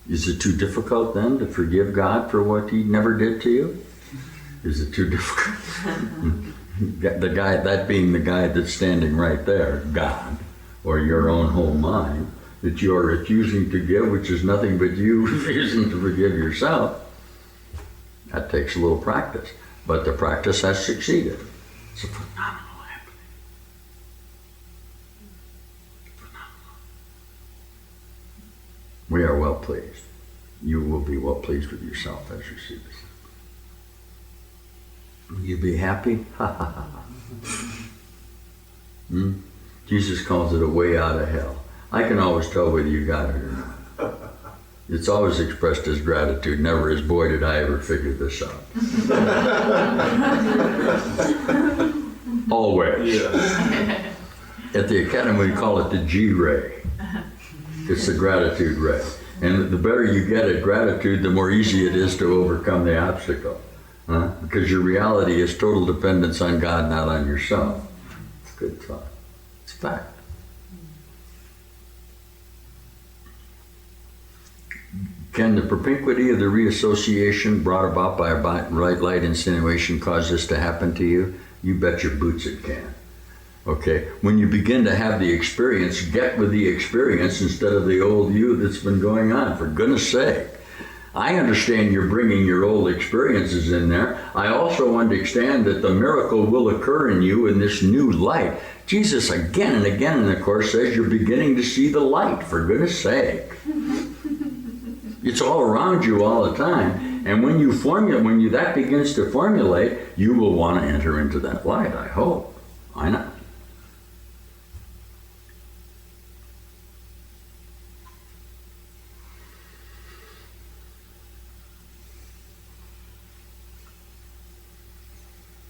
Is it too difficult then to forgive God for what he never did to you? Is it too difficult? The guy, that being the guy that's standing right there, God, or your own whole mind, that you are refusing to give, which is nothing but you refusing to forgive yourself. That takes a little practice, but the practice has succeeded. It's a phenomenal happening. Phenomenal. We are well pleased. You will be well pleased with yourself as you see this. Will you be happy? Ha ha ha. Jesus calls it a way out of hell. I can always tell whether you got it or not. It's always expressed as gratitude, never as, boy, did I ever figure this out. Always. Yeah. At the Academy, we call it the G-ray. It's the gratitude ray. And the better you get at gratitude, the more easy it is to overcome the obstacle. Because your reality is total dependence on God, not on yourself. It's a good thought. It's fact. Can the propinquity of the reassociation brought about by a right light insinuation cause this to happen to you? You bet your boots it can. Okay, when you begin to have the experience, get with the experience instead of the old you that's been going on, for goodness sake. I understand you're bringing your old experiences in there. I also understand that the miracle will occur in you in this new light. Jesus again and again in the Course says you're beginning to see the light, for goodness sake. It's all around you all the time. And when that begins to formulate, you will want to enter into that light, I hope. Why not?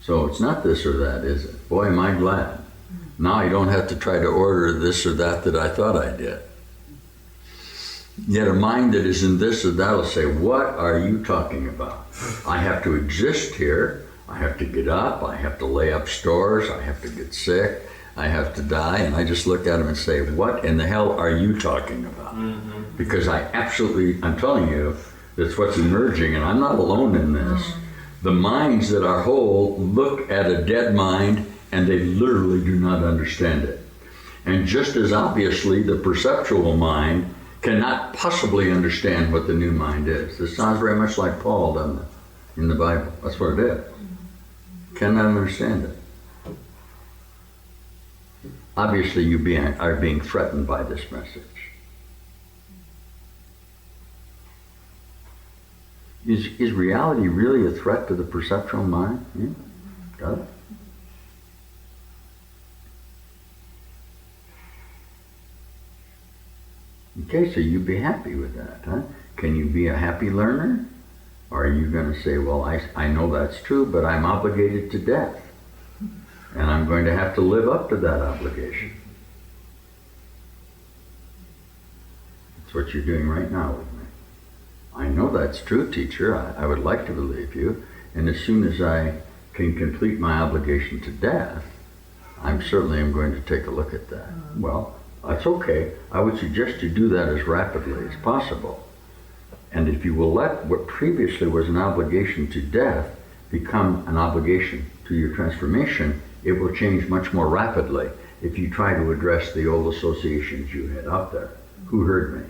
So it's not this or that, is it? Boy, am I glad. Now I don't have to try to order this or that I thought I did. Yet a mind that is in this or that will say, what are you talking about? I have to exist here. I have to get up. I have to lay up stores. I have to get sick. I have to die. And I just look at him and say, what in the hell are you talking about? Mm-hmm. Because I'm telling you, that's what's emerging, and I'm not alone in this. Mm-hmm. The minds that are whole look at a dead mind and they literally do not understand it. And just as obviously, the perceptual mind cannot possibly understand what the new mind is. This sounds very much like Paul, doesn't it? In the Bible. That's what it is. Cannot understand it. Obviously, you are being threatened by this message. Is reality really a threat to the perceptual mind? Yeah. Got it? Okay, so you be happy with that, huh? Can you be a happy learner? Or are you going to say, well, I know that's true, but I'm obligated to death. And I'm going to have to live up to that obligation. That's what you're doing right now with me. I know that's true, teacher. I would like to believe you. And as soon as I can complete my obligation to death, I'm certainly going to take a look at that. Well, that's okay. I would suggest you do that as rapidly as possible. And if you will let what previously was an obligation to death become an obligation to your transformation, it will change much more rapidly if you try to address the old associations you had out there. Who heard me?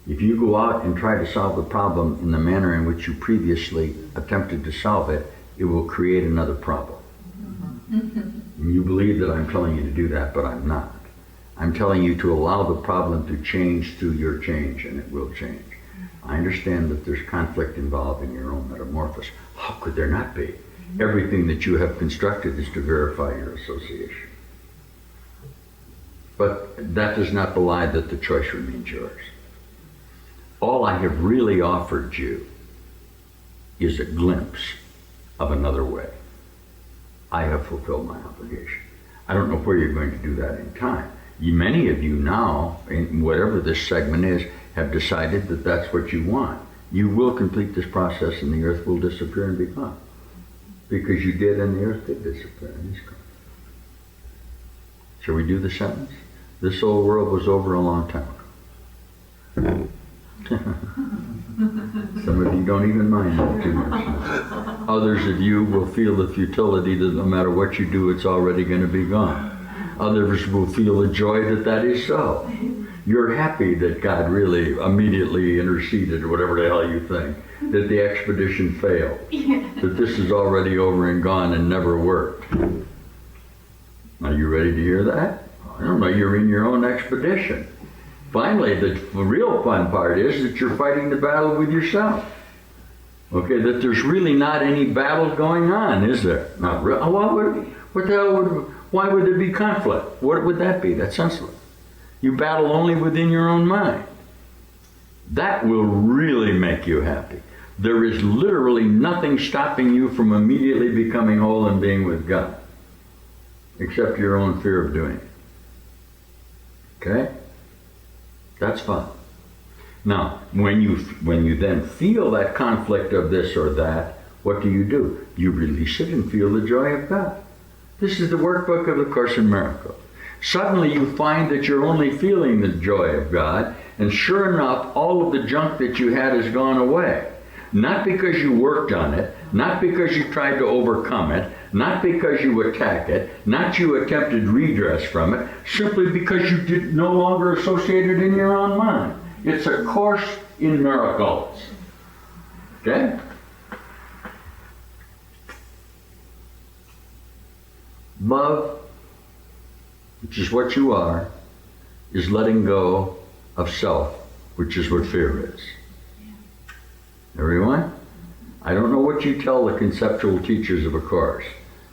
If you go out and try to solve the problem in the manner in which you previously attempted to solve it, it will create another problem. And you believe that I'm telling you to do that, but I'm not. I'm telling you to allow the problem to change through your change, and it will change. I understand that there's conflict involved in your own metamorphosis. How could there not be? Everything that you have constructed is to verify your association. But that does not belie that the choice remains yours. All I have really offered you is a glimpse of another way. I have fulfilled my obligation. I don't know where you're going to do that in time. Many of you now, in whatever this segment is, have decided that that's what you want. You will complete this process and the earth will disappear and be gone. Because you did, and the earth did disappear and is gone. Shall we do the sentence? This old world was over a long time ago. Some of you don't even mind that too much. Others of you will feel the futility that no matter what you do, it's already going to be gone. Others will feel the joy that that is so. You're happy that God really immediately interceded, or whatever the hell you think, that the expedition failed, that this is already over and gone and never worked. Are you ready to hear that? I don't know, you're in your own expedition. Finally, the real fun part is that you're fighting the battle with yourself. Okay, that there's really not any battle going on, is there? Not real. Why would there be conflict? What would that be? That's senseless. You battle only within your own mind. That will really make you happy. There is literally nothing stopping you from immediately becoming whole and being with God, except your own fear of doing it. Okay? That's fun. Now, when you then feel that conflict of this or that, what do? You release it and feel the joy of God. This is the workbook of the Course in Miracles. Suddenly you find that you're only feeling the joy of God, and sure enough, all of the junk that you had has gone away. Not because you worked on it, not because you tried to overcome it, not because you attack it, not you attempted redress from it, simply because you did no longer associate it in your own mind. It's a Course in Miracles. Okay? Love, which is what you are, is letting go of self, which is what fear is. Everyone? I don't know what you tell the conceptual teachers of a course,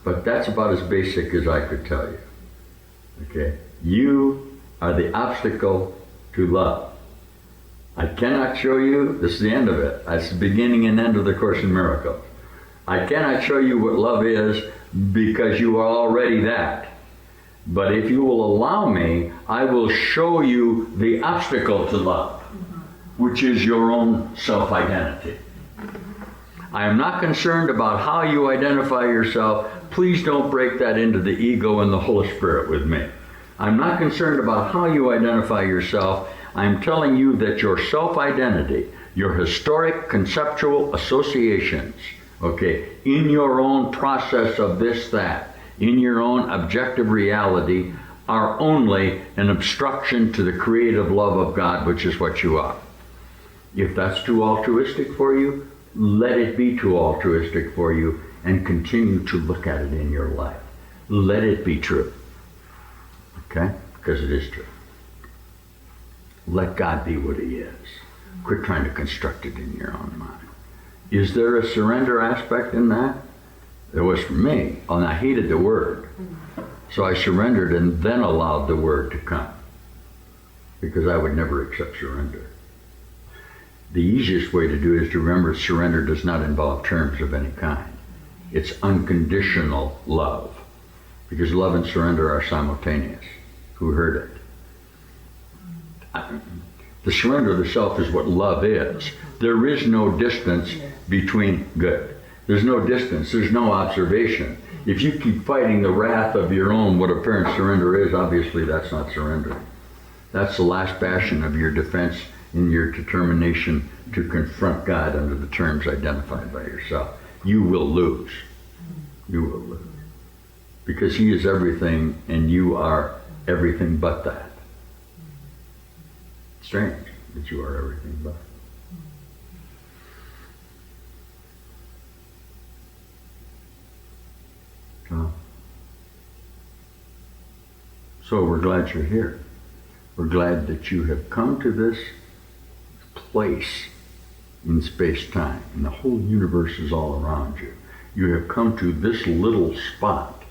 but that's about as basic as I could tell you. Okay? You are the obstacle to love. I cannot show you, this is the end of it. That's the beginning and end of the Course in Miracles. I cannot show you what love is because you are already that. But if you will allow me, I will show you the obstacle to love, which is your own self-identity. I am not concerned about how you identify yourself. Please don't break that into the ego and the Holy Spirit with me. I'm not concerned about how you identify yourself. I'm telling you that your self-identity, your historic conceptual associations, okay, in your own process of this, that, in your own objective reality, are only an obstruction to the creative love of God, which is what you are. If that's too altruistic for you, let it be too altruistic for you, and continue to look at it in your life. Let it be true. Okay? Because it is true. Let God be what he is. Quit trying to construct it in your own mind. Is there a surrender aspect in that? There was for me. And I hated the word. So I surrendered and then allowed the word to come. Because I would never accept surrender. The easiest way to do it is to remember surrender does not involve terms of any kind. It's unconditional love. Because love and surrender are simultaneous. Who heard it? The surrender of the self is what love is. There is no distance between good. There's no distance. There's no observation. If you keep fighting the wrath of your own, what apparent surrender is, obviously that's not surrender. That's the last bastion of your defense in your determination to confront God under the terms identified by yourself. You will lose. You will lose. Because he is everything and you are everything but that. Strange that you are everything but. So we're glad you're here. We're glad that you have come to this place in space-time, and the whole universe is all around you. You have come to this little spot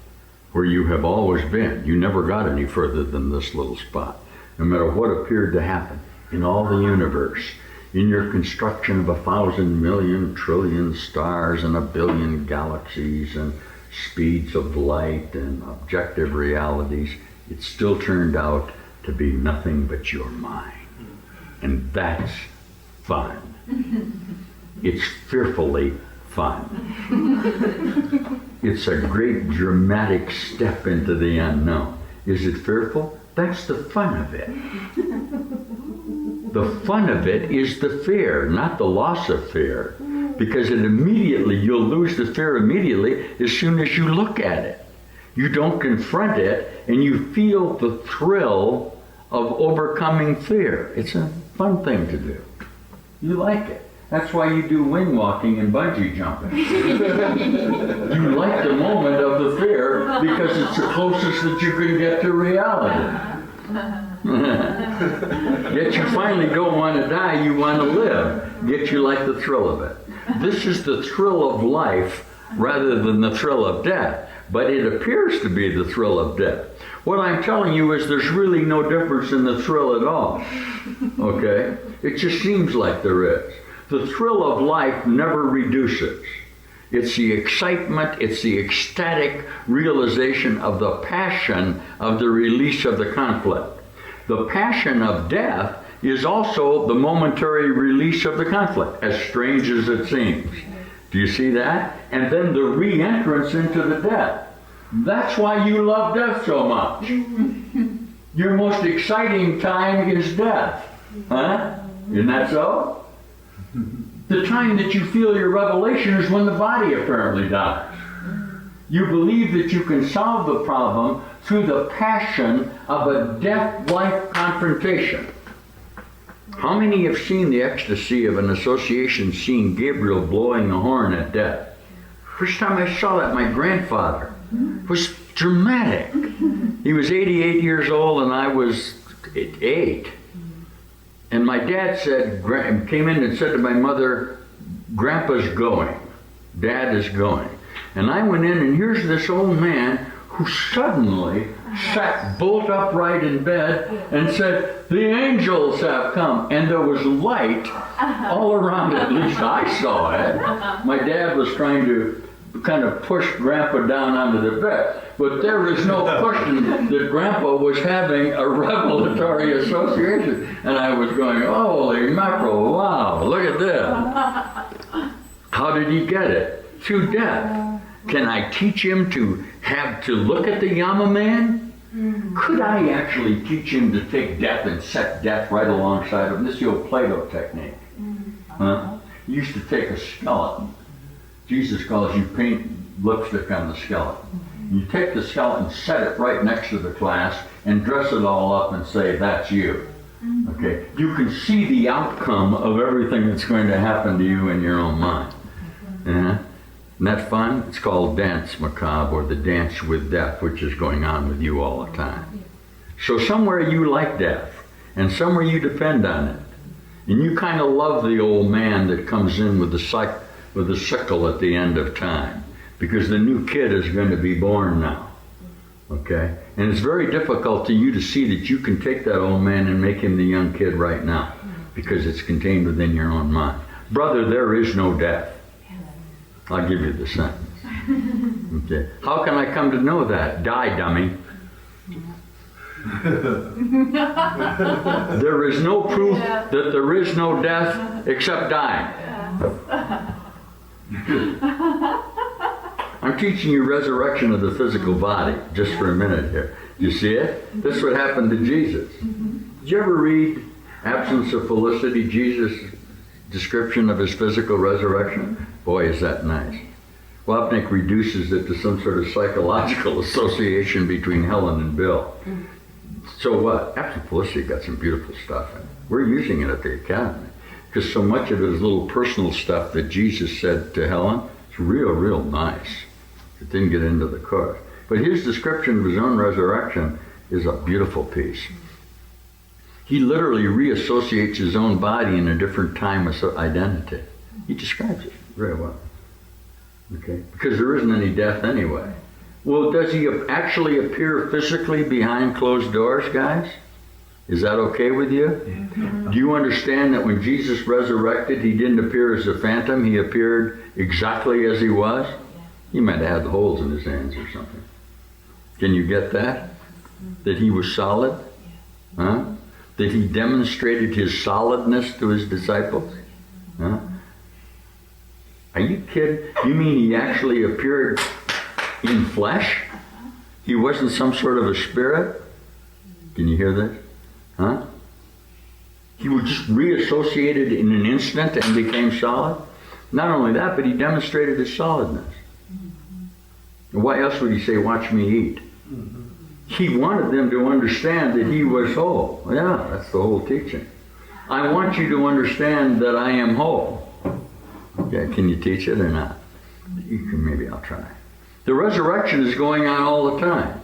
where you have always been. You never got any further than this little spot. No matter what appeared to happen in all the universe, in your construction of 1,000 million trillion stars and 1 billion galaxies and speeds of light and objective realities, it still turned out to be nothing but your mind. And that's fun. It's fearfully fun. It's a great dramatic step into the unknown. Is it fearful? That's the fun of it. The fun of it is the fear, not the loss of fear. Because you'll lose the fear immediately as soon as you look at it. You don't confront it and you feel the thrill of overcoming fear. It's a fun thing to do. You like it. That's why you do wing walking and bungee jumping. You like the moment of the fear because it's the closest that you can get to reality. Yet you finally don't want to die, you want to live. Yet you like the thrill of it. This is the thrill of life rather than the thrill of death. But it appears to be the thrill of death. What I'm telling you is there's really no difference in the thrill at all. Okay? It just seems like there is. The thrill of life never reduces. It's the excitement, it's the ecstatic realization of the passion of the release of the conflict. The passion of death is also the momentary release of the conflict, as strange as it seems. Do you see that? And then the re-entrance into the death. That's why you love death so much. Your most exciting time is death. Huh? Isn't that so? The time that you feel your revelation is when the body apparently dies. You believe that you can solve the problem through the passion of a death-like confrontation. How many have seen the ecstasy of an association seeing Gabriel blowing the horn at death? First time I saw that, my grandfather. It was dramatic. He was 88 years old and I was 8. And my dad came in and said to my mother, Grandpa's going. Dad is going. And I went in and here's this old man who suddenly sat bolt upright in bed and said, "The angels have come." And there was light all around it. At least I saw it. My dad was trying to kind of push Grandpa down onto the bed. But there is no question that Grandpa was having a revelatory association. And I was going, "Holy mackerel, wow, look at this." How did he get it? Through death. Can I teach him to have to look at the Yama man? Could I actually teach him to take death and set death right alongside of him? This is the old Plato technique. Huh? He used to take a skeleton. Jesus calls you paint lipstick on the skeleton. You take the skeleton, set it right next to the class, and dress it all up and say, "That's you." Okay? You can see the outcome of everything that's going to happen to you in your own mind. Yeah? Isn't that fun? It's called dance macabre, or the dance with death, which is going on with you all the time. So somewhere you like death, and somewhere you depend on it. And you kind of love the old man that comes in with the sickle at the end of time, because the new kid is going to be born now. Okay? And it's very difficult to you to see that you can take that old man and make him the young kid right now, because it's contained within your own mind. Brother, there is no death. I'll give you the sentence. Okay. How can I come to know that? Die, dummy. There is no proof that there is no death except dying. I'm teaching you resurrection of the physical body just for a minute here. You see it? This is what happened to Jesus. Did you ever read Absence of Felicity, Jesus' description of his physical resurrection? Boy, is that nice. Wapnick reduces it to some sort of psychological association between Helen and Bill. So what? Absence of Felicity got some beautiful stuff in it. We're using it at the Academy, because so much of it is little personal stuff that Jesus said to Helen. It's real nice. It didn't get into the course. But his description of his own resurrection is a beautiful piece. He literally reassociates his own body in a different time of identity. He describes it very well. Okay? Because there isn't any death anyway. Well, does he actually appear physically behind closed doors, guys? Is that okay with you? Do you understand that when Jesus resurrected, he didn't appear as a phantom? He appeared exactly as he was? He might have had the holes in his hands or something. Can you get that? That he was solid? Huh? That he demonstrated his solidness to his disciples? Huh? Are you kidding? You mean he actually appeared in flesh? He wasn't some sort of a spirit? Can you hear this? Huh? He was just reassociated in an instant and became solid? Not only that, but he demonstrated his solidness. Why else would he say, "Watch me eat"? He wanted them to understand that he was whole. Yeah, that's the whole teaching. I want you to understand that I am whole. Okay, can you teach it or not? You can, maybe I'll try. The resurrection is going on all the time.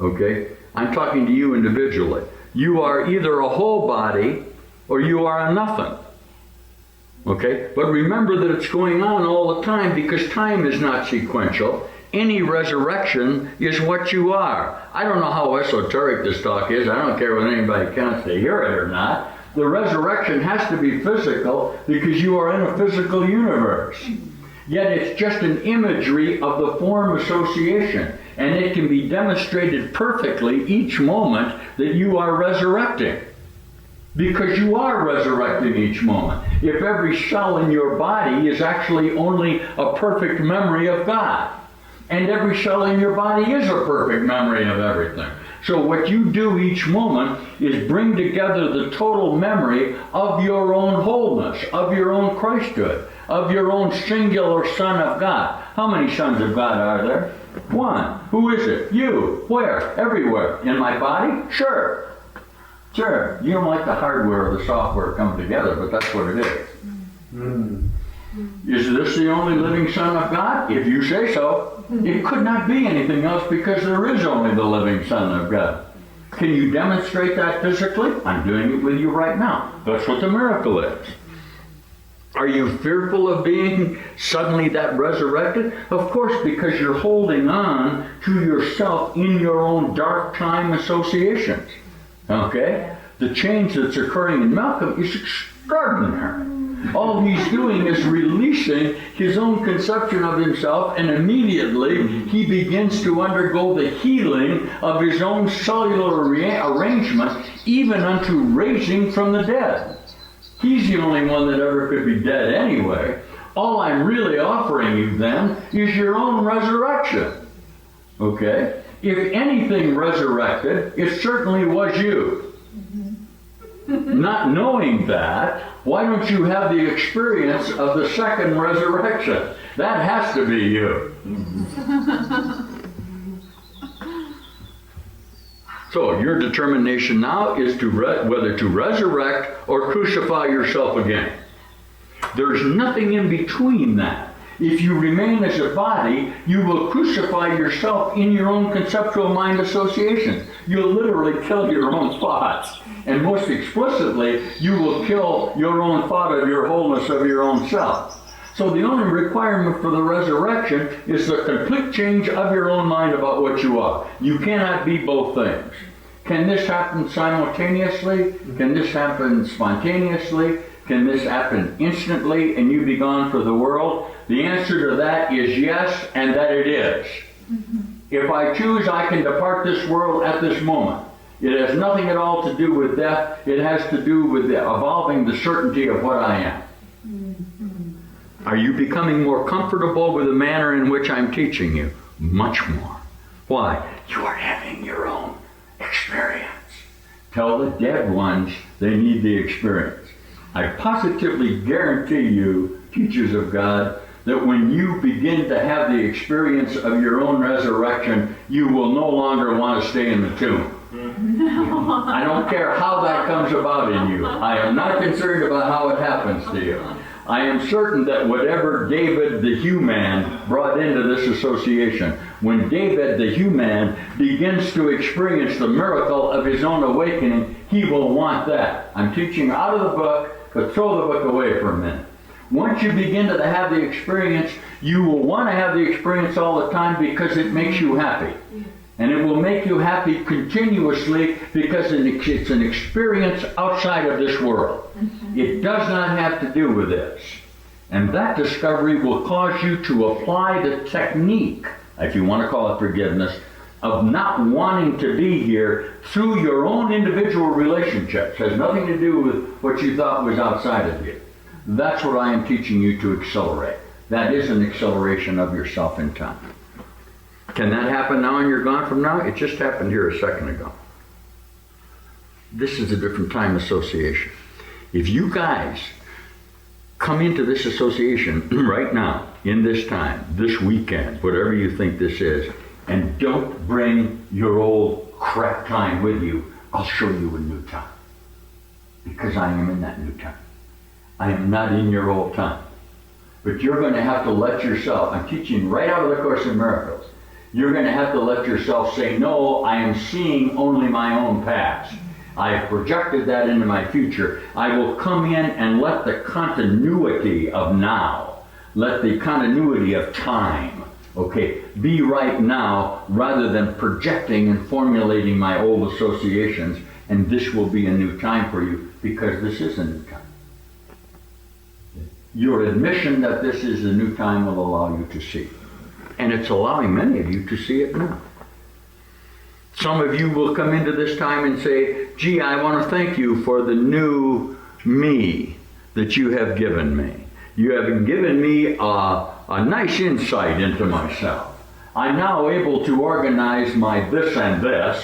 Okay? I'm talking to you individually. You are either a whole body or you are a nothing. Okay? But remember that it's going on all the time, because time is not sequential. Any resurrection is what you are. I don't know how esoteric this talk is. I don't care whether anybody counts to hear it or not. The resurrection has to be physical because you are in a physical universe. Yet it's just an imagery of the form association. And it can be demonstrated perfectly each moment that you are resurrecting. Because you are resurrecting each moment. If every cell in your body is actually only a perfect memory of God. And every cell in your body is a perfect memory of everything. So what you do each moment is bring together the total memory of your own wholeness, of your own Christhood, of your own singular Son of God. How many sons of God are there? One. Who is it? You. Where? Everywhere. In my body? Sure. Sure. You don't like the hardware or the software come together, but that's what it is. Is this the only living Son of God? If you say so. It could not be anything else, because there is only the living Son of God. Can you demonstrate that physically? I'm doing it with you right now. That's what the miracle is. Are you fearful of being suddenly that resurrected? Of course, because you're holding on to yourself in your own dark time associations. Okay? The change that's occurring in Malcolm is extraordinary. All he's doing is releasing his own conception of himself, and immediately he begins to undergo the healing of his own cellular arrangement, even unto raising from the dead. He's the only one that ever could be dead anyway. All I'm really offering you then is your own resurrection. Okay? If anything resurrected, it certainly was you. Not knowing that, why don't you have the experience of the second resurrection? That has to be you. So your determination now is to whether to resurrect or crucify yourself again. There's nothing in between that. If you remain as a body, you will crucify yourself in your own conceptual mind associations. You'll literally kill your own thoughts. And most explicitly, you will kill your own thought of your wholeness of your own self. So the only requirement for the resurrection is the complete change of your own mind about what you are. You cannot be both things. Can this happen simultaneously? Can this happen spontaneously? Can this happen instantly and you be gone for the world? The answer to that is yes, and that it is. If I choose, I can depart this world at this moment. It has nothing at all to do with death. It has to do with evolving the certainty of what I am. Are you becoming more comfortable with the manner in which I'm teaching you? Much more. Why? You are having your own experience. Tell the dead ones they need the experience. I positively guarantee you, teachers of God, that when you begin to have the experience of your own resurrection, you will no longer want to stay in the tomb. I don't care how that comes about in you. I am not concerned about how it happens to you. I am certain that whatever David the human brought into this association, when David the human begins to experience the miracle of his own awakening, he will want that. I'm teaching out of the book, but throw the book away for a minute. Once you begin to have the experience, you will want to have the experience all the time because it makes you happy. And it will make you happy continuously because it's an experience outside of this world. It does not have to do with this. And that discovery will cause you to apply the technique, if you want to call it forgiveness, of not wanting to be here through your own individual relationships. It has nothing to do with what you thought was outside of you. That's what I am teaching you to accelerate. That is an acceleration of yourself in time. Can that happen now and you're gone from now? It just happened here a second ago. This is a different time association. If you guys come into this association right now, in this time, this weekend, whatever you think this is, and don't bring your old crap time with you, I'll show you a new time. Because I am in that new time. I am not in your old time. But you're going to have to let yourself, I'm teaching right out of the Course in Miracles, you're going to have to let yourself say, no, I am seeing only my own past. I have projected that into my future. I will come in and let the continuity of now, let the continuity of time, okay, be right now rather than projecting and formulating my old associations, and this will be a new time for you because this is a new time. Your admission that this is a new time will allow you to see. And it's allowing many of you to see it now. Some of you will come into this time and say, gee, I want to thank you for the new me that you have given me. You have given me a nice insight into myself. I'm now able to organize my this and this,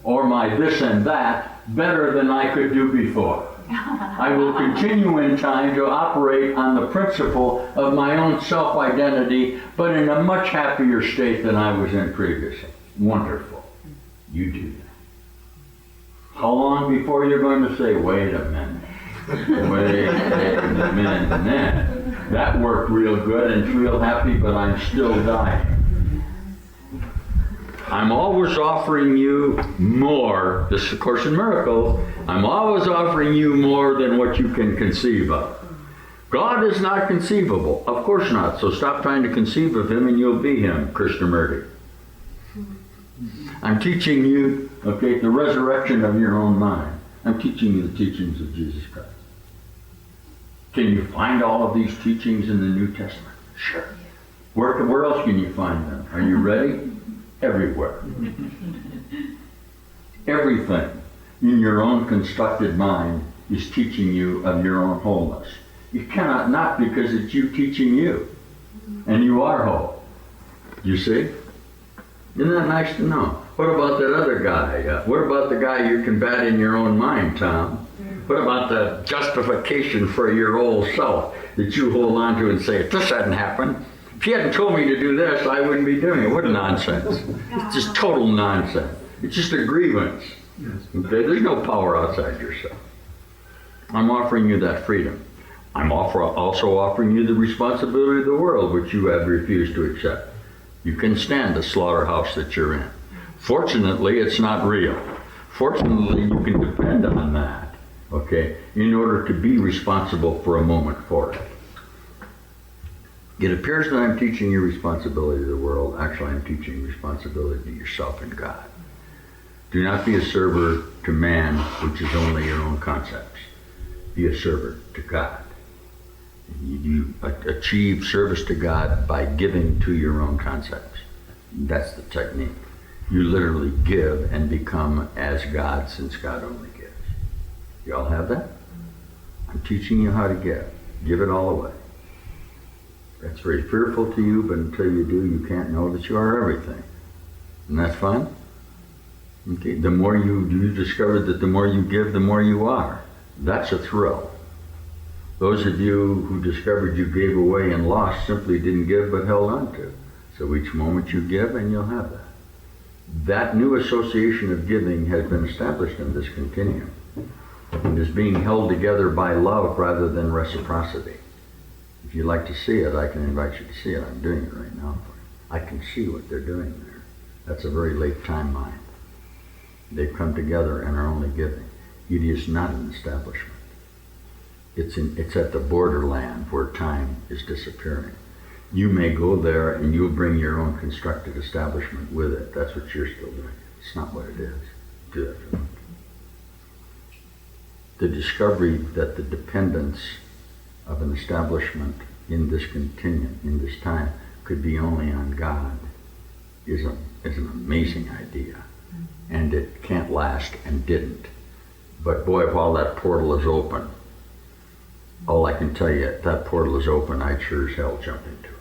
or my this and that, better than I could do before. I will continue in time to operate on the principle of my own self-identity, but in a much happier state than I was in previously. Wonderful. You do that. How long before you're going to say, wait a minute, wait a minute, that worked real good and real happy, but I'm still dying. I'm always offering you more. This is A Course in Miracles. I'm always offering you more than what you can conceive of. God is not conceivable. Of course not. So stop trying to conceive of him and you'll be him, Krishnamurti. I'm teaching you, okay, the resurrection of your own mind. I'm teaching you the teachings of Jesus Christ. Can you find all of these teachings in the New Testament? Sure. Where else can you find them? Are you ready? Everywhere. Everything in your own constructed mind is teaching you of your own wholeness. You cannot not, because it's you teaching you. And you are whole. You see? Isn't that nice to know? What about that other guy? What about the guy you combat in your own mind, Tom? What about the justification for your old self that you hold on to and say, this hadn't happened. If you hadn't told me to do this, I wouldn't be doing it. What nonsense. It's just total nonsense. It's just a grievance. Okay? There's no power outside yourself. I'm offering you that freedom. I'm also offering you the responsibility of the world, which you have refused to accept. You can stand the slaughterhouse that you're in. Fortunately, it's not real. Fortunately, you can depend on that, okay, in order to be responsible for a moment for it. It appears that I'm teaching you responsibility to the world. Actually, I'm teaching responsibility to yourself and God. Do not be a server to man, which is only your own concepts. Be a servant to God. You achieve service to God by giving to your own concepts. That's the technique. You literally give and become as God, since God only gives. You all have that? I'm teaching you how to give. Give it all away. That's very fearful to you, but until you do, you can't know that you are everything. And that's fun? Okay. The more you discover that the more you give, the more you are. That's a thrill. Those of you who discovered you gave away and lost simply didn't give but held on to. So each moment you give and you'll have that. That new association of giving has been established in this continuum and is being held together by love rather than reciprocity. If you'd like to see it, I can invite you to see it. I'm doing it right now for you. I can see what they're doing there. That's a very late time mind. They've come together and are only giving. It is not an establishment. It's at the borderland where time is disappearing. You may go there and you'll bring your own constructed establishment with it. That's what you're still doing. It's not what it is. Do that for me. The discovery that the dependence of an establishment in this continuum, in this time, could be only on God is an amazing idea. And it can't last and didn't. But boy, while that portal is open, all I can tell you, if that portal is open, I'd sure as hell jump into it.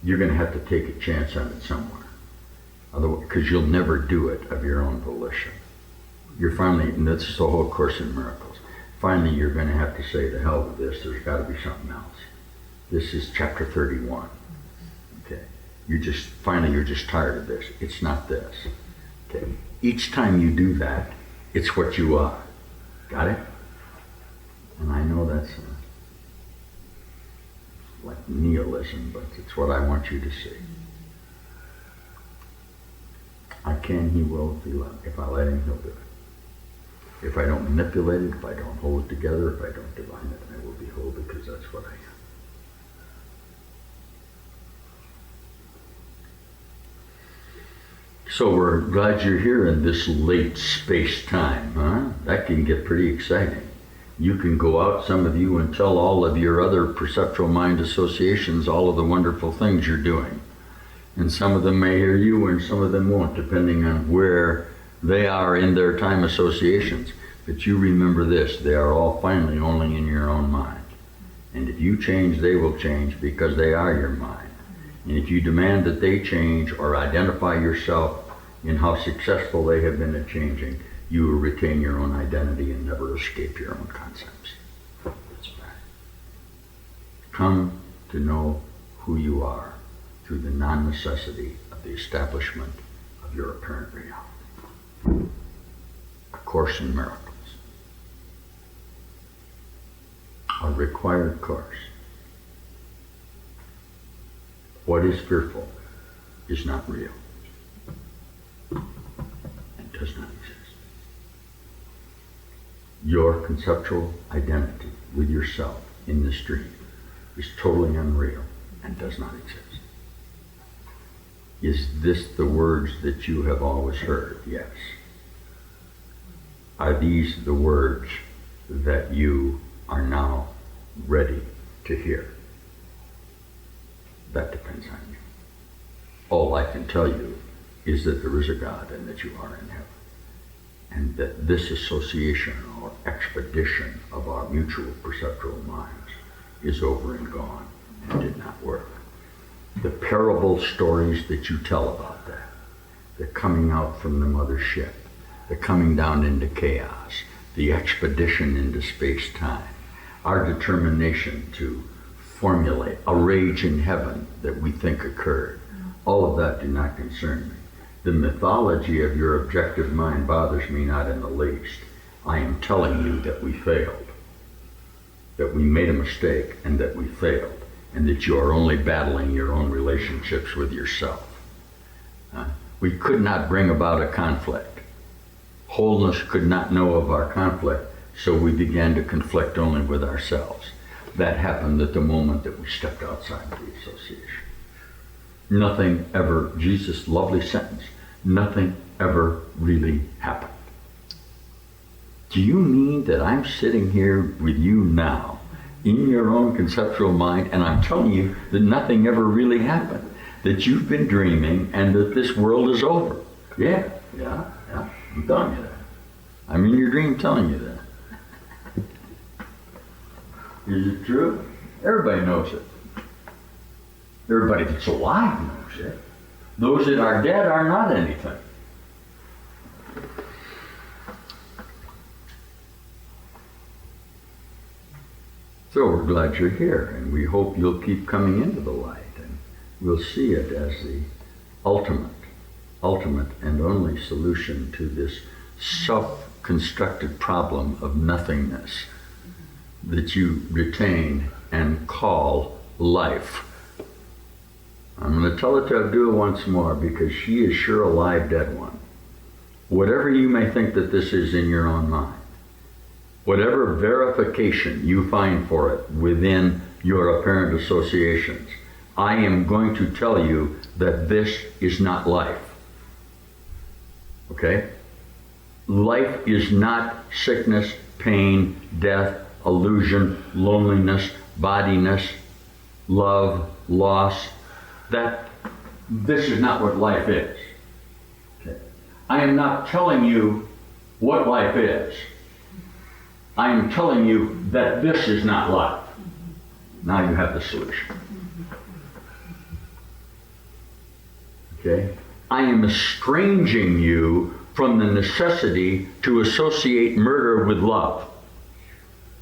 You're going to have to take a chance on it somewhere. Otherwise, because you'll never do it of your own volition. You're finally, and this is the whole Course in Miracles, finally you're going to have to say, to hell with this, there's got to be something else. This is chapter 31. Okay. You're just tired of this. It's not this. Okay. Each time you do that, it's what you are. Got it? And I know that's like nihilism, but it's what I want you to see. I can, he will, if I let him, he'll do it. If I don't manipulate it, if I don't hold it together, if I don't divine it, I will be whole, because that's what I am. So we're glad you're here in this late space-time, huh? That can get pretty exciting. You can go out, some of you, and tell all of your other perceptual mind associations all of the wonderful things you're doing. And some of them may hear you and some of them won't, depending on where they are in their time associations. But you remember this, they are all finally only in your own mind. And if you change, they will change, because they are your mind. And if you demand that they change or identify yourself in how successful they have been at changing, you will retain your own identity and never escape your own concepts. That's right. Come to know who you are through the non-necessity of the establishment of your apparent reality. A Course in Miracles. A required course. What is fearful is not real. It does not exist. Your conceptual identity with yourself in this dream is totally unreal and does not exist. Is this the words that you have always heard? Yes. Are these the words that you are now ready to hear? That depends on you. All I can tell you is that there is a God and that you are in heaven. And that this association or expedition of our mutual perceptual minds is over and gone and did not work. The parable stories that you tell about that, the coming out from the mother ship, the coming down into chaos, the expedition into space-time, our determination to formulate a rage in heaven that we think occurred, all of that do not concern me. The mythology of your objective mind bothers me not in the least. I am telling you that we failed, that we made a mistake and that we failed, and that you are only battling your own relationships with yourself. We could not bring about a conflict. Wholeness could not know of our conflict, so we began to conflict only with ourselves. That happened at the moment that we stepped outside the association. Nothing ever, Jesus' lovely sentence, nothing ever really happened. Do you mean that I'm sitting here with you now in your own conceptual mind and I'm telling you that nothing ever really happened? That you've been dreaming and that this world is over? Yeah, I'm telling you that. I'm in your dream telling you that. Is it true? Everybody knows it. Everybody that's alive knows it. Those that are dead are not anything. So we're glad you're here, and we hope you'll keep coming into the light, and we'll see it as the ultimate and only solution to this self-constructed problem of nothingness that you retain and call life. I'm going to tell it to Abdul once more because she is sure a live dead one. Whatever you may think that this is in your own mind, whatever verification you find for it within your apparent associations, I am going to tell you that this is not life. Okay? Life is not sickness, pain, death, illusion, loneliness, bodiness, love, loss. This is not what life is. Okay. I am not telling you what life is. I am telling you that this is not life. Now you have the solution. Okay? I am estranging you from the necessity to associate murder with love.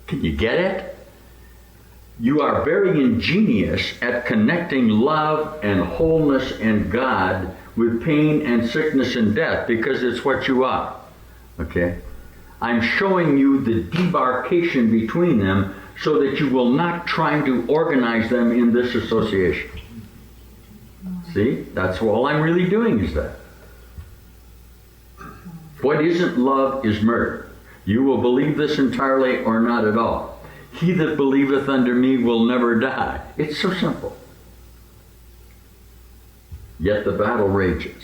Can you get it? You are very ingenious at connecting love and wholeness and God with pain and sickness and death because it's what you are. Okay? I'm showing you the demarcation between them so that you will not try to organize them in this association. See? That's all I'm really doing is that. What isn't love is murder. You will believe this entirely or not at all. He that believeth unto me will never die. It's so simple. Yet the battle rages.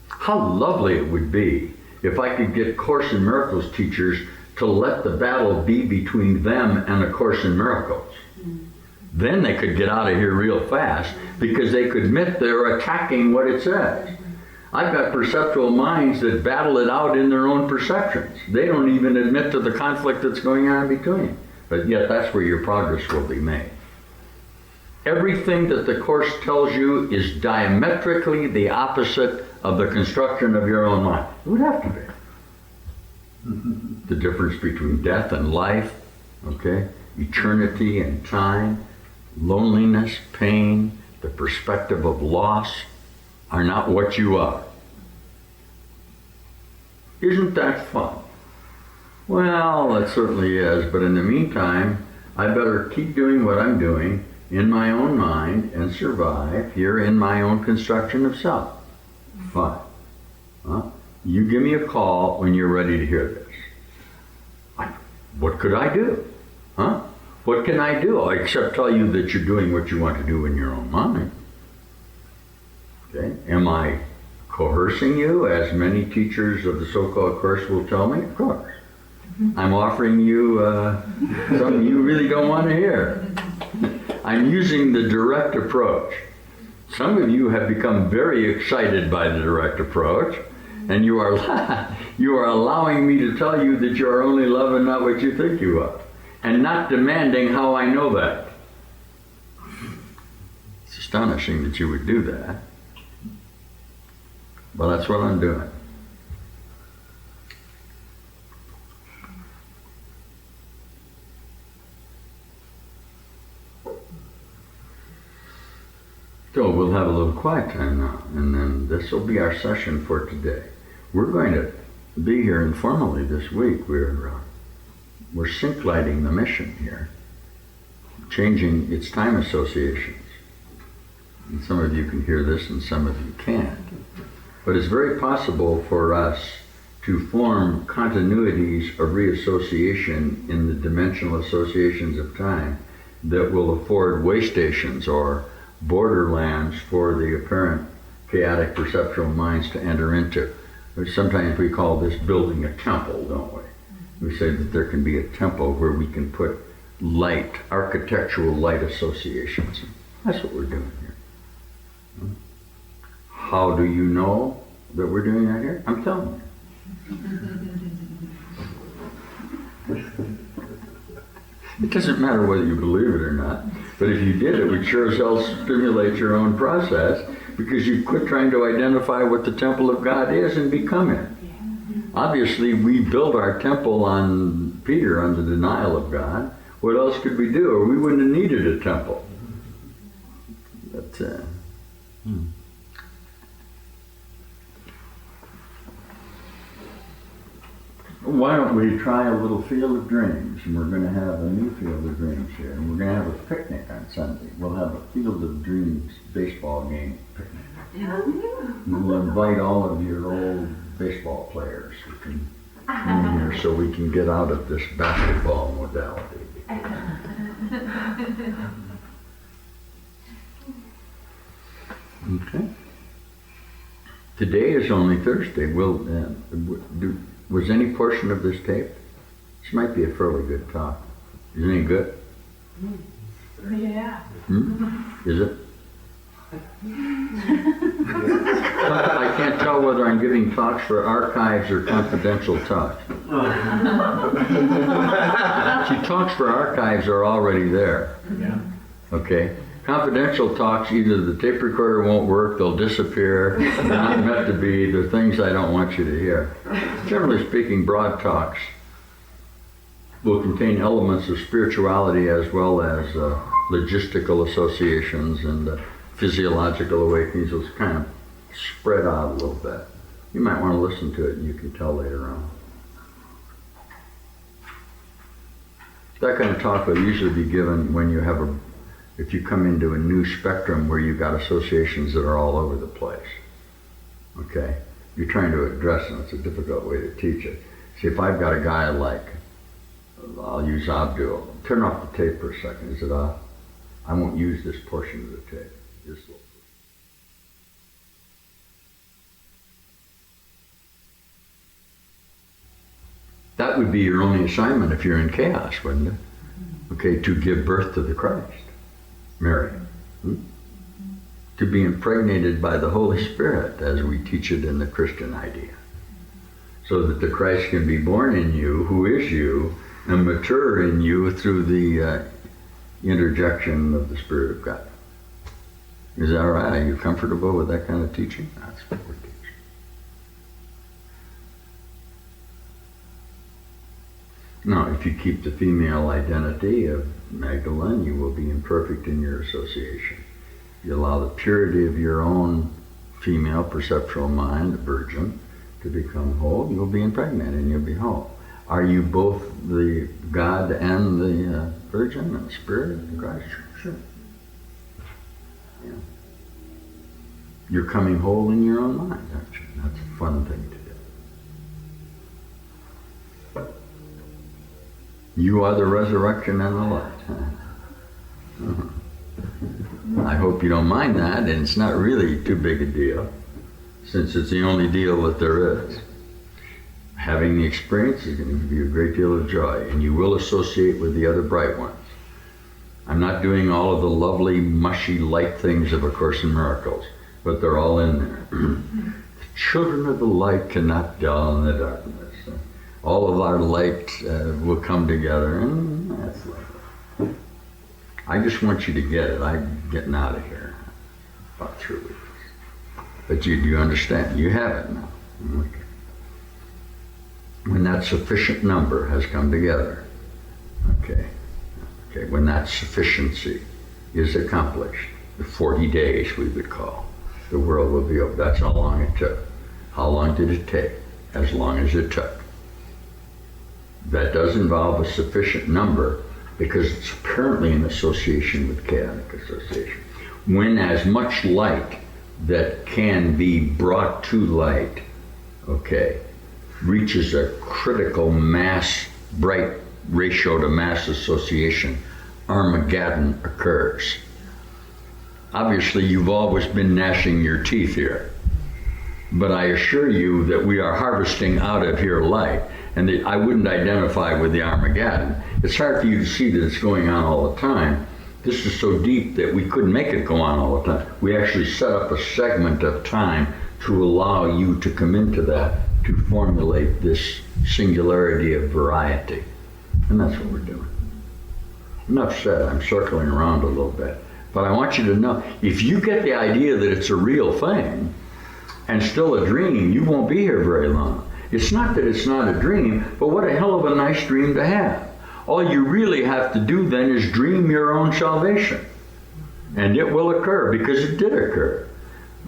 How lovely it would be if I could get Course in Miracles teachers to let the battle be between them and A Course in Miracles. Then they could get out of here real fast because they could admit they're attacking what it says. I've got perceptual minds that battle it out in their own perceptions. They don't even admit to the conflict that's going on between. But yet that's where your progress will be made. Everything that the Course tells you is diametrically the opposite of the construction of your own mind. It would have to be. The difference between death and life, okay? Eternity and time, loneliness, pain, the perspective of loss, are not what you are. Isn't that fun? Well, it certainly is, but in the meantime, I better keep doing what I'm doing in my own mind and survive here in my own construction of self. Fine. Huh? You give me a call when you're ready to hear this. What could I do? Huh? What can I do except tell you that you're doing what you want to do in your own mind? Okay? Am I coercing you, as many teachers of the so-called course will tell me? Of course. I'm offering you something you really don't want to hear. I'm using the direct approach. Some of you have become very excited by the direct approach, and you are allowing me to tell you that you are only love and not what you think you are, and not demanding how I know that. It's astonishing that you would do that, but that's what I'm doing. So we'll have a little quiet time now, and then this will be our session for today. We're going to be here informally this week. We're sync lighting the mission here, changing its time associations. And some of you can hear this and some of you can't. But it's very possible for us to form continuities of reassociation in the dimensional associations of time that will afford way stations or borderlands for the apparent chaotic perceptual minds to enter into. Sometimes we call this building a temple, don't we? We say that there can be a temple where we can put light, architectural light associations. That's what we're doing here. How do you know that we're doing that here? I'm telling you. It doesn't matter whether you believe it or not, but if you did, it would sure as hell stimulate your own process, because you quit trying to identify what the temple of God is and become it. Obviously, we build our temple on Peter, on the denial of God. What else could we do? Or we wouldn't have needed a temple. But, why don't we try a little field of dreams? And we're going to have a new field of dreams here. And we're going to have a picnic on Sunday. We'll have a field of dreams baseball game picnic. We'll invite all of your old baseball players who can in here so we can get out of this basketball modality. Okay. Today is only Thursday. Was any portion of this taped? This might be a fairly good talk. Is it any good? Yeah. Is it? I can't tell whether I'm giving talks for archives or confidential talks. See, talks for archives are already there. Yeah. Okay? Confidential talks, either the tape recorder won't work, they'll disappear, they're not meant to be, they're things I don't want you to hear. Generally speaking, broad talks will contain elements of spirituality as well as logistical associations and physiological awakenings. Will kind of spread out a little bit. You might want to listen to it and you can tell later on. That kind of talk will usually be given when you have if you come into a new spectrum where you've got associations that are all over the place. Okay? You're trying to address them. It's a difficult way to teach it. See, if I've got a guy like, I'll use Abdul. Turn off the tape for a second. Is it off? I won't use this portion of the tape. This little. That would be your only assignment if you're in chaos, wouldn't it? Okay, to give birth to the Christ. Mary. To be impregnated by the Holy Spirit, as we teach it in the Christian idea. So that the Christ can be born in you, who is you, and mature in you through the interjection of the Spirit of God. Is that right? Are you comfortable with that kind of teaching? That's what we're teaching. Now, if you keep the female identity of Magdalene, you will be imperfect in your association. You allow the purity of your own female perceptual mind, the virgin, to become whole, you'll be impregnated and you'll be whole. Are you both the God and the virgin and spirit and Christ? Sure. Yeah. You're coming whole in your own mind, aren't you? That's a fun thing to do. You are the resurrection and the life. I hope you don't mind that, and it's not really too big a deal, since it's the only deal that there is. Having the experience is going to give you a great deal of joy, and you will associate with the other bright ones. I'm not doing all of the lovely, mushy light things of A Course in Miracles, but they're all in there. The children of the light cannot dwell in the darkness. All of our light will come together, and that's like it. I just want you to get it. I'm getting out of here about 3 weeks. But you understand. You have it now. Okay. When that sufficient number has come together, okay, when that sufficiency is accomplished, the 40 days we would call, the world will be over. That's how long it took. How long did it take? As long as it took. That does involve a sufficient number because it's apparently in association with chaotic association. When as much light that can be brought to light, okay, reaches a critical mass, bright ratio to mass association, Armageddon occurs. Obviously, you've always been gnashing your teeth here, but I assure you that we are harvesting out of here light, and that I wouldn't identify with the Armageddon. It's hard for you to see that it's going on all the time. This is so deep that we couldn't make it go on all the time. We actually set up a segment of time to allow you to come into that, to formulate this singularity of variety. And that's what we're doing. Enough said, I'm circling around a little bit. But I want you to know, if you get the idea that it's a real thing and still a dream, you won't be here very long. It's not that it's not a dream, but what a hell of a nice dream to have. All you really have to do then is dream your own salvation. And it will occur, because it did occur.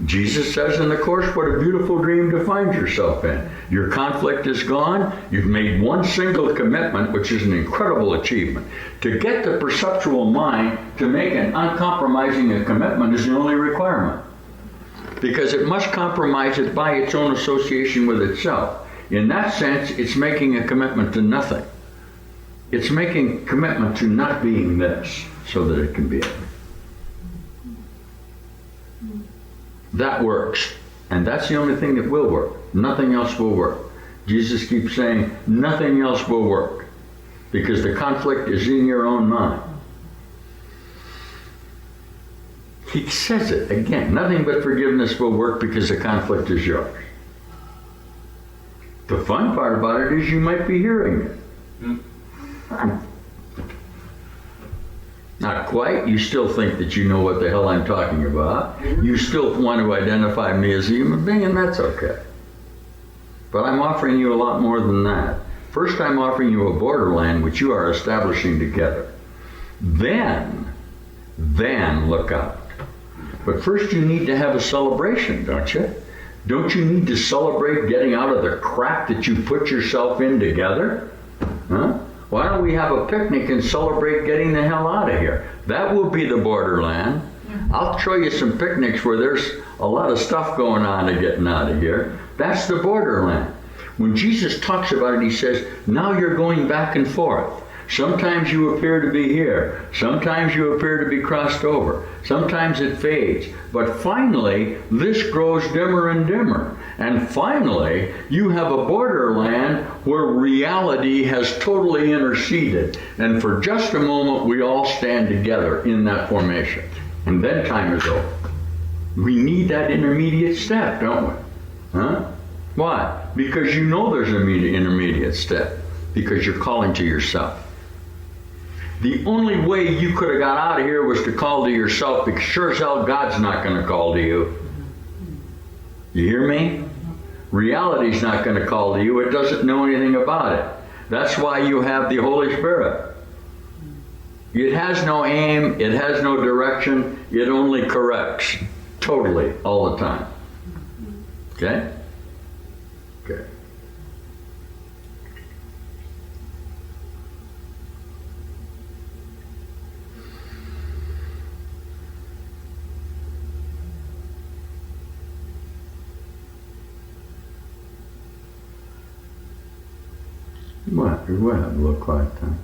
Jesus says in the Course, what a beautiful dream to find yourself in. Your conflict is gone. You've made one single commitment, which is an incredible achievement. To get the perceptual mind to make an uncompromising commitment is the only requirement. Because it must compromise it by its own association with itself. In that sense, it's making a commitment to nothing. It's making a commitment to not being this, so that it can be it. That works. And that's the only thing that will work. Nothing else will work. Jesus keeps saying, nothing else will work. Because the conflict is in your own mind. He says it again. Nothing but forgiveness will work because the conflict is yours. The fun part about it is you might be hearing it. Not quite. You still think that you know what the hell I'm talking about. You still want to identify me as a human being, and that's okay. But I'm offering you a lot more than that. First, I'm offering you a borderland which you are establishing together. Then look out. But first you need to have a celebration, don't you? Don't you need to celebrate getting out of the crap that you put yourself in together? Huh? Why don't we have a picnic and celebrate getting the hell out of here? That will be the borderland. I'll show you some picnics where there's a lot of stuff going on to getting out of here. That's the borderland. When Jesus talks about it, he says, now you're going back and forth. Sometimes you appear to be here. Sometimes you appear to be crossed over. Sometimes it fades. But finally, this grows dimmer and dimmer. And finally, you have a borderland where reality has totally interceded. And for just a moment, we all stand together in that formation. And then time is over. We need that intermediate step, don't we? Huh? Why? Because you know there's an intermediate step. Because you're calling to yourself. The only way you could have got out of here was to call to yourself, because sure as hell God's not going to call to you. You hear me? Reality's not going to call to you. It doesn't know anything about it. That's why you have the Holy Spirit. It has no aim. It has no direction. It only corrects. Totally, all the time. Okay? Okay. What? A little quiet time.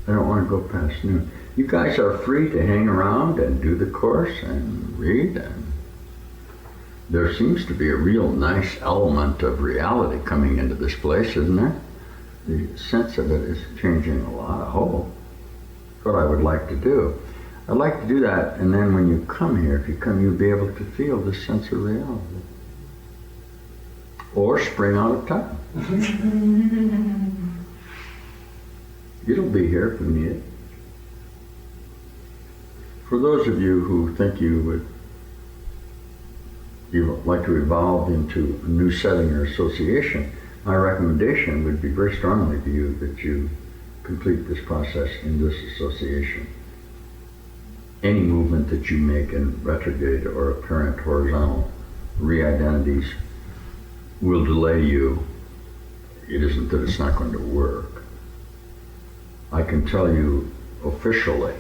I don't want to go past noon. You guys are free to hang around and do the course and read, and there seems to be a real nice element of reality coming into this place, isn't there? The sense of it is changing a lot, I hope. That's what I would like to do. I'd like to do that, and then when you come here, if you come, you'll be able to feel this sense of reality. Or spring out of time. It'll be here if we need it. For those of you who think you'd like to evolve into a new setting or association, my recommendation would be very strongly to you that you complete this process in this association. Any movement that you make in retrograde or apparent horizontal re-identities will delay you. It isn't that it's not going to work. I can tell you officially,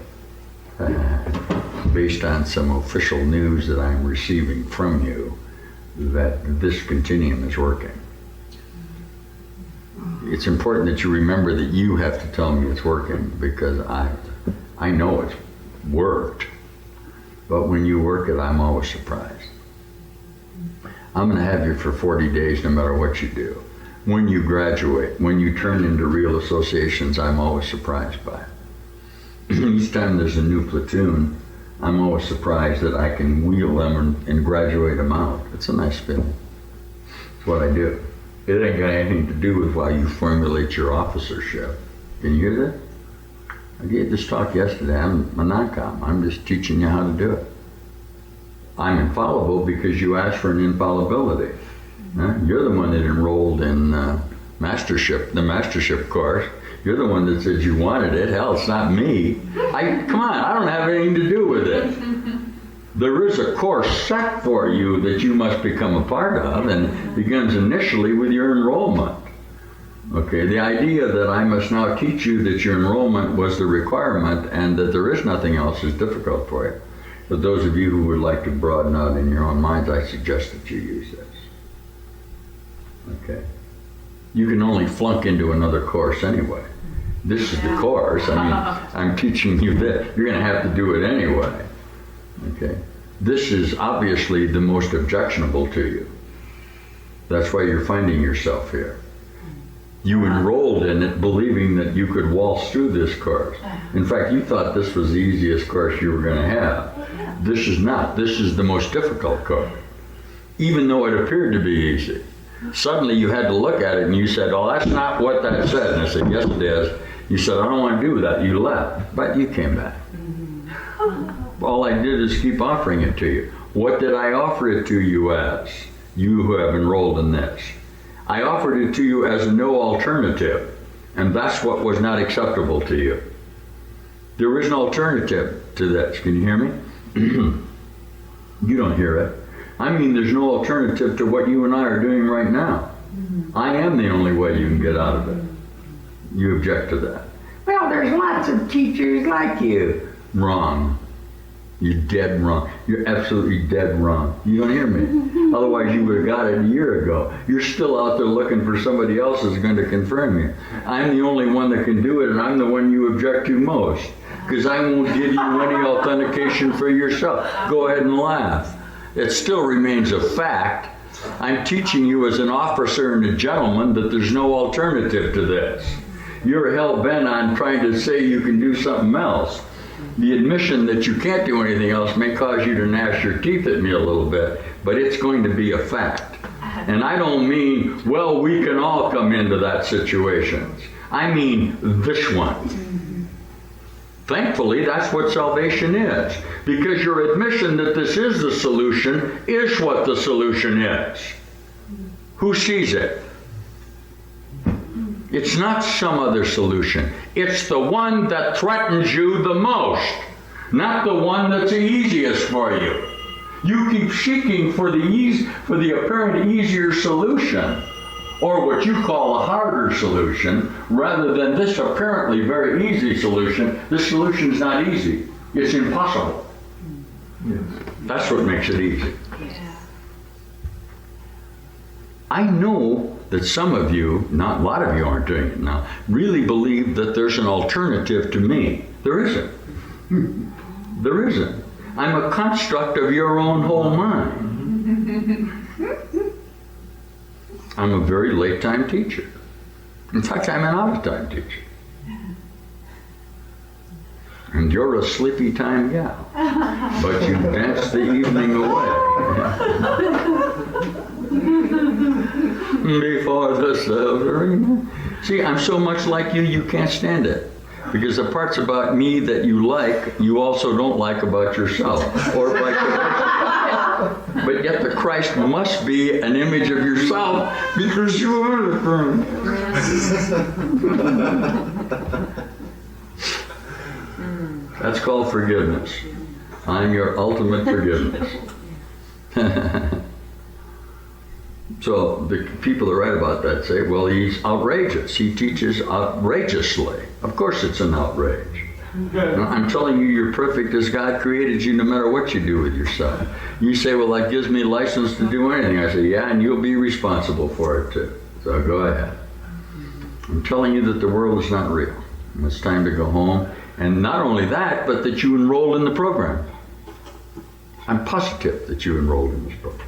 based on some official news that I'm receiving from you, that this continuum is working. It's important that you remember that you have to tell me it's working, because I know it's worked, but when you work it, I'm always surprised. I'm going to have you for 40 days no matter what you do. When you graduate, when you turn into real associations, I'm always surprised by it. Each time there's a new platoon, I'm always surprised that I can wheel them and graduate them out. It's a nice feeling. It's what I do. It ain't got anything to do with how you formulate your officership. Can you hear that? I gave this talk yesterday. I'm a non-com. I'm just teaching you how to do it. I'm infallible because you asked for an infallibility. You're the one that enrolled in the mastership course. You're the one that said you wanted it. Hell, it's not me. Come on, I don't have anything to do with it. There is a course set for you that you must become a part of, and it begins initially with your enrollment. Okay, the idea that I must now teach you that your enrollment was the requirement and that there is nothing else is difficult for you. But those of you who would like to broaden out in your own minds, I suggest that you use this. Okay. You can only flunk into another course anyway. This is the course. I mean, I'm teaching you that. You're going to have to do it anyway. Okay. This is obviously the most objectionable to you. That's why you're finding yourself here. You enrolled in it believing that you could waltz through this course. In fact, you thought this was the easiest course you were going to have. This is not. This is the most difficult course. Even though it appeared to be easy. Suddenly you had to look at it and you said, oh, that's not what that said. And I said, yes, it is. You said, I don't want to do that. You left. But you came back. All I did is keep offering it to you. What did I offer it to you as? You who have enrolled in this. I offered it to you as no alternative, and that's what was not acceptable to you. There is an alternative to this. Can you hear me? You don't hear it. I mean, there's no alternative to what you and I are doing right now. I am the only way you can get out of it. You object to that. Well, there's lots of teachers like you. Wrong. You're dead wrong. You're absolutely dead wrong. You don't hear me. Otherwise, you would have got it a year ago. You're still out there looking for somebody else who's going to confirm you. I'm the only one that can do it, and I'm the one you object to most. Because I won't give you any authentication for yourself. Go ahead and laugh. It still remains a fact. I'm teaching you as an officer and a gentleman that there's no alternative to this. You're hell-bent on trying to say you can do something else. The admission that you can't do anything else may cause you to gnash your teeth at me a little bit, but it's going to be a fact. And I don't mean, well, we can all come into that situation. I mean this one. Thankfully, that's what salvation is. Because your admission that this is the solution is what the solution is. Who sees it? It's not some other solution. It's the one that threatens you the most, not the one that's the easiest for you. You keep seeking for the apparent easier solution, or what you call a harder solution, rather than this apparently very easy solution. This solution is not easy. It's impossible. Yes. That's what makes it easy. Yeah. I know that some of you, not a lot of you aren't doing it now, really believe that there's an alternative to me. There isn't. There isn't. I'm a construct of your own whole mind. I'm a very late time teacher. In fact, I'm an out of time teacher. And you're a sleepy time gal, but you dance the evening away. Before the silvery. See, I'm so much like you, you can't stand it. Because the parts about me that you like, you also don't like about yourself. Or vice versa. But yet the Christ must be an image of yourself because you are the Christ. That's called forgiveness. I'm your ultimate forgiveness. So the people that write about that say, well, he's outrageous. He teaches outrageously. Of course it's an outrage. I'm telling you, you're perfect as God created you no matter what you do with yourself. You say, well, that gives me license to do anything. I say, yeah, and you'll be responsible for it too. So go ahead. I'm telling you that the world is not real. And it's time to go home. And not only that, but that you enrolled in the program. I'm positive that you enrolled in this program.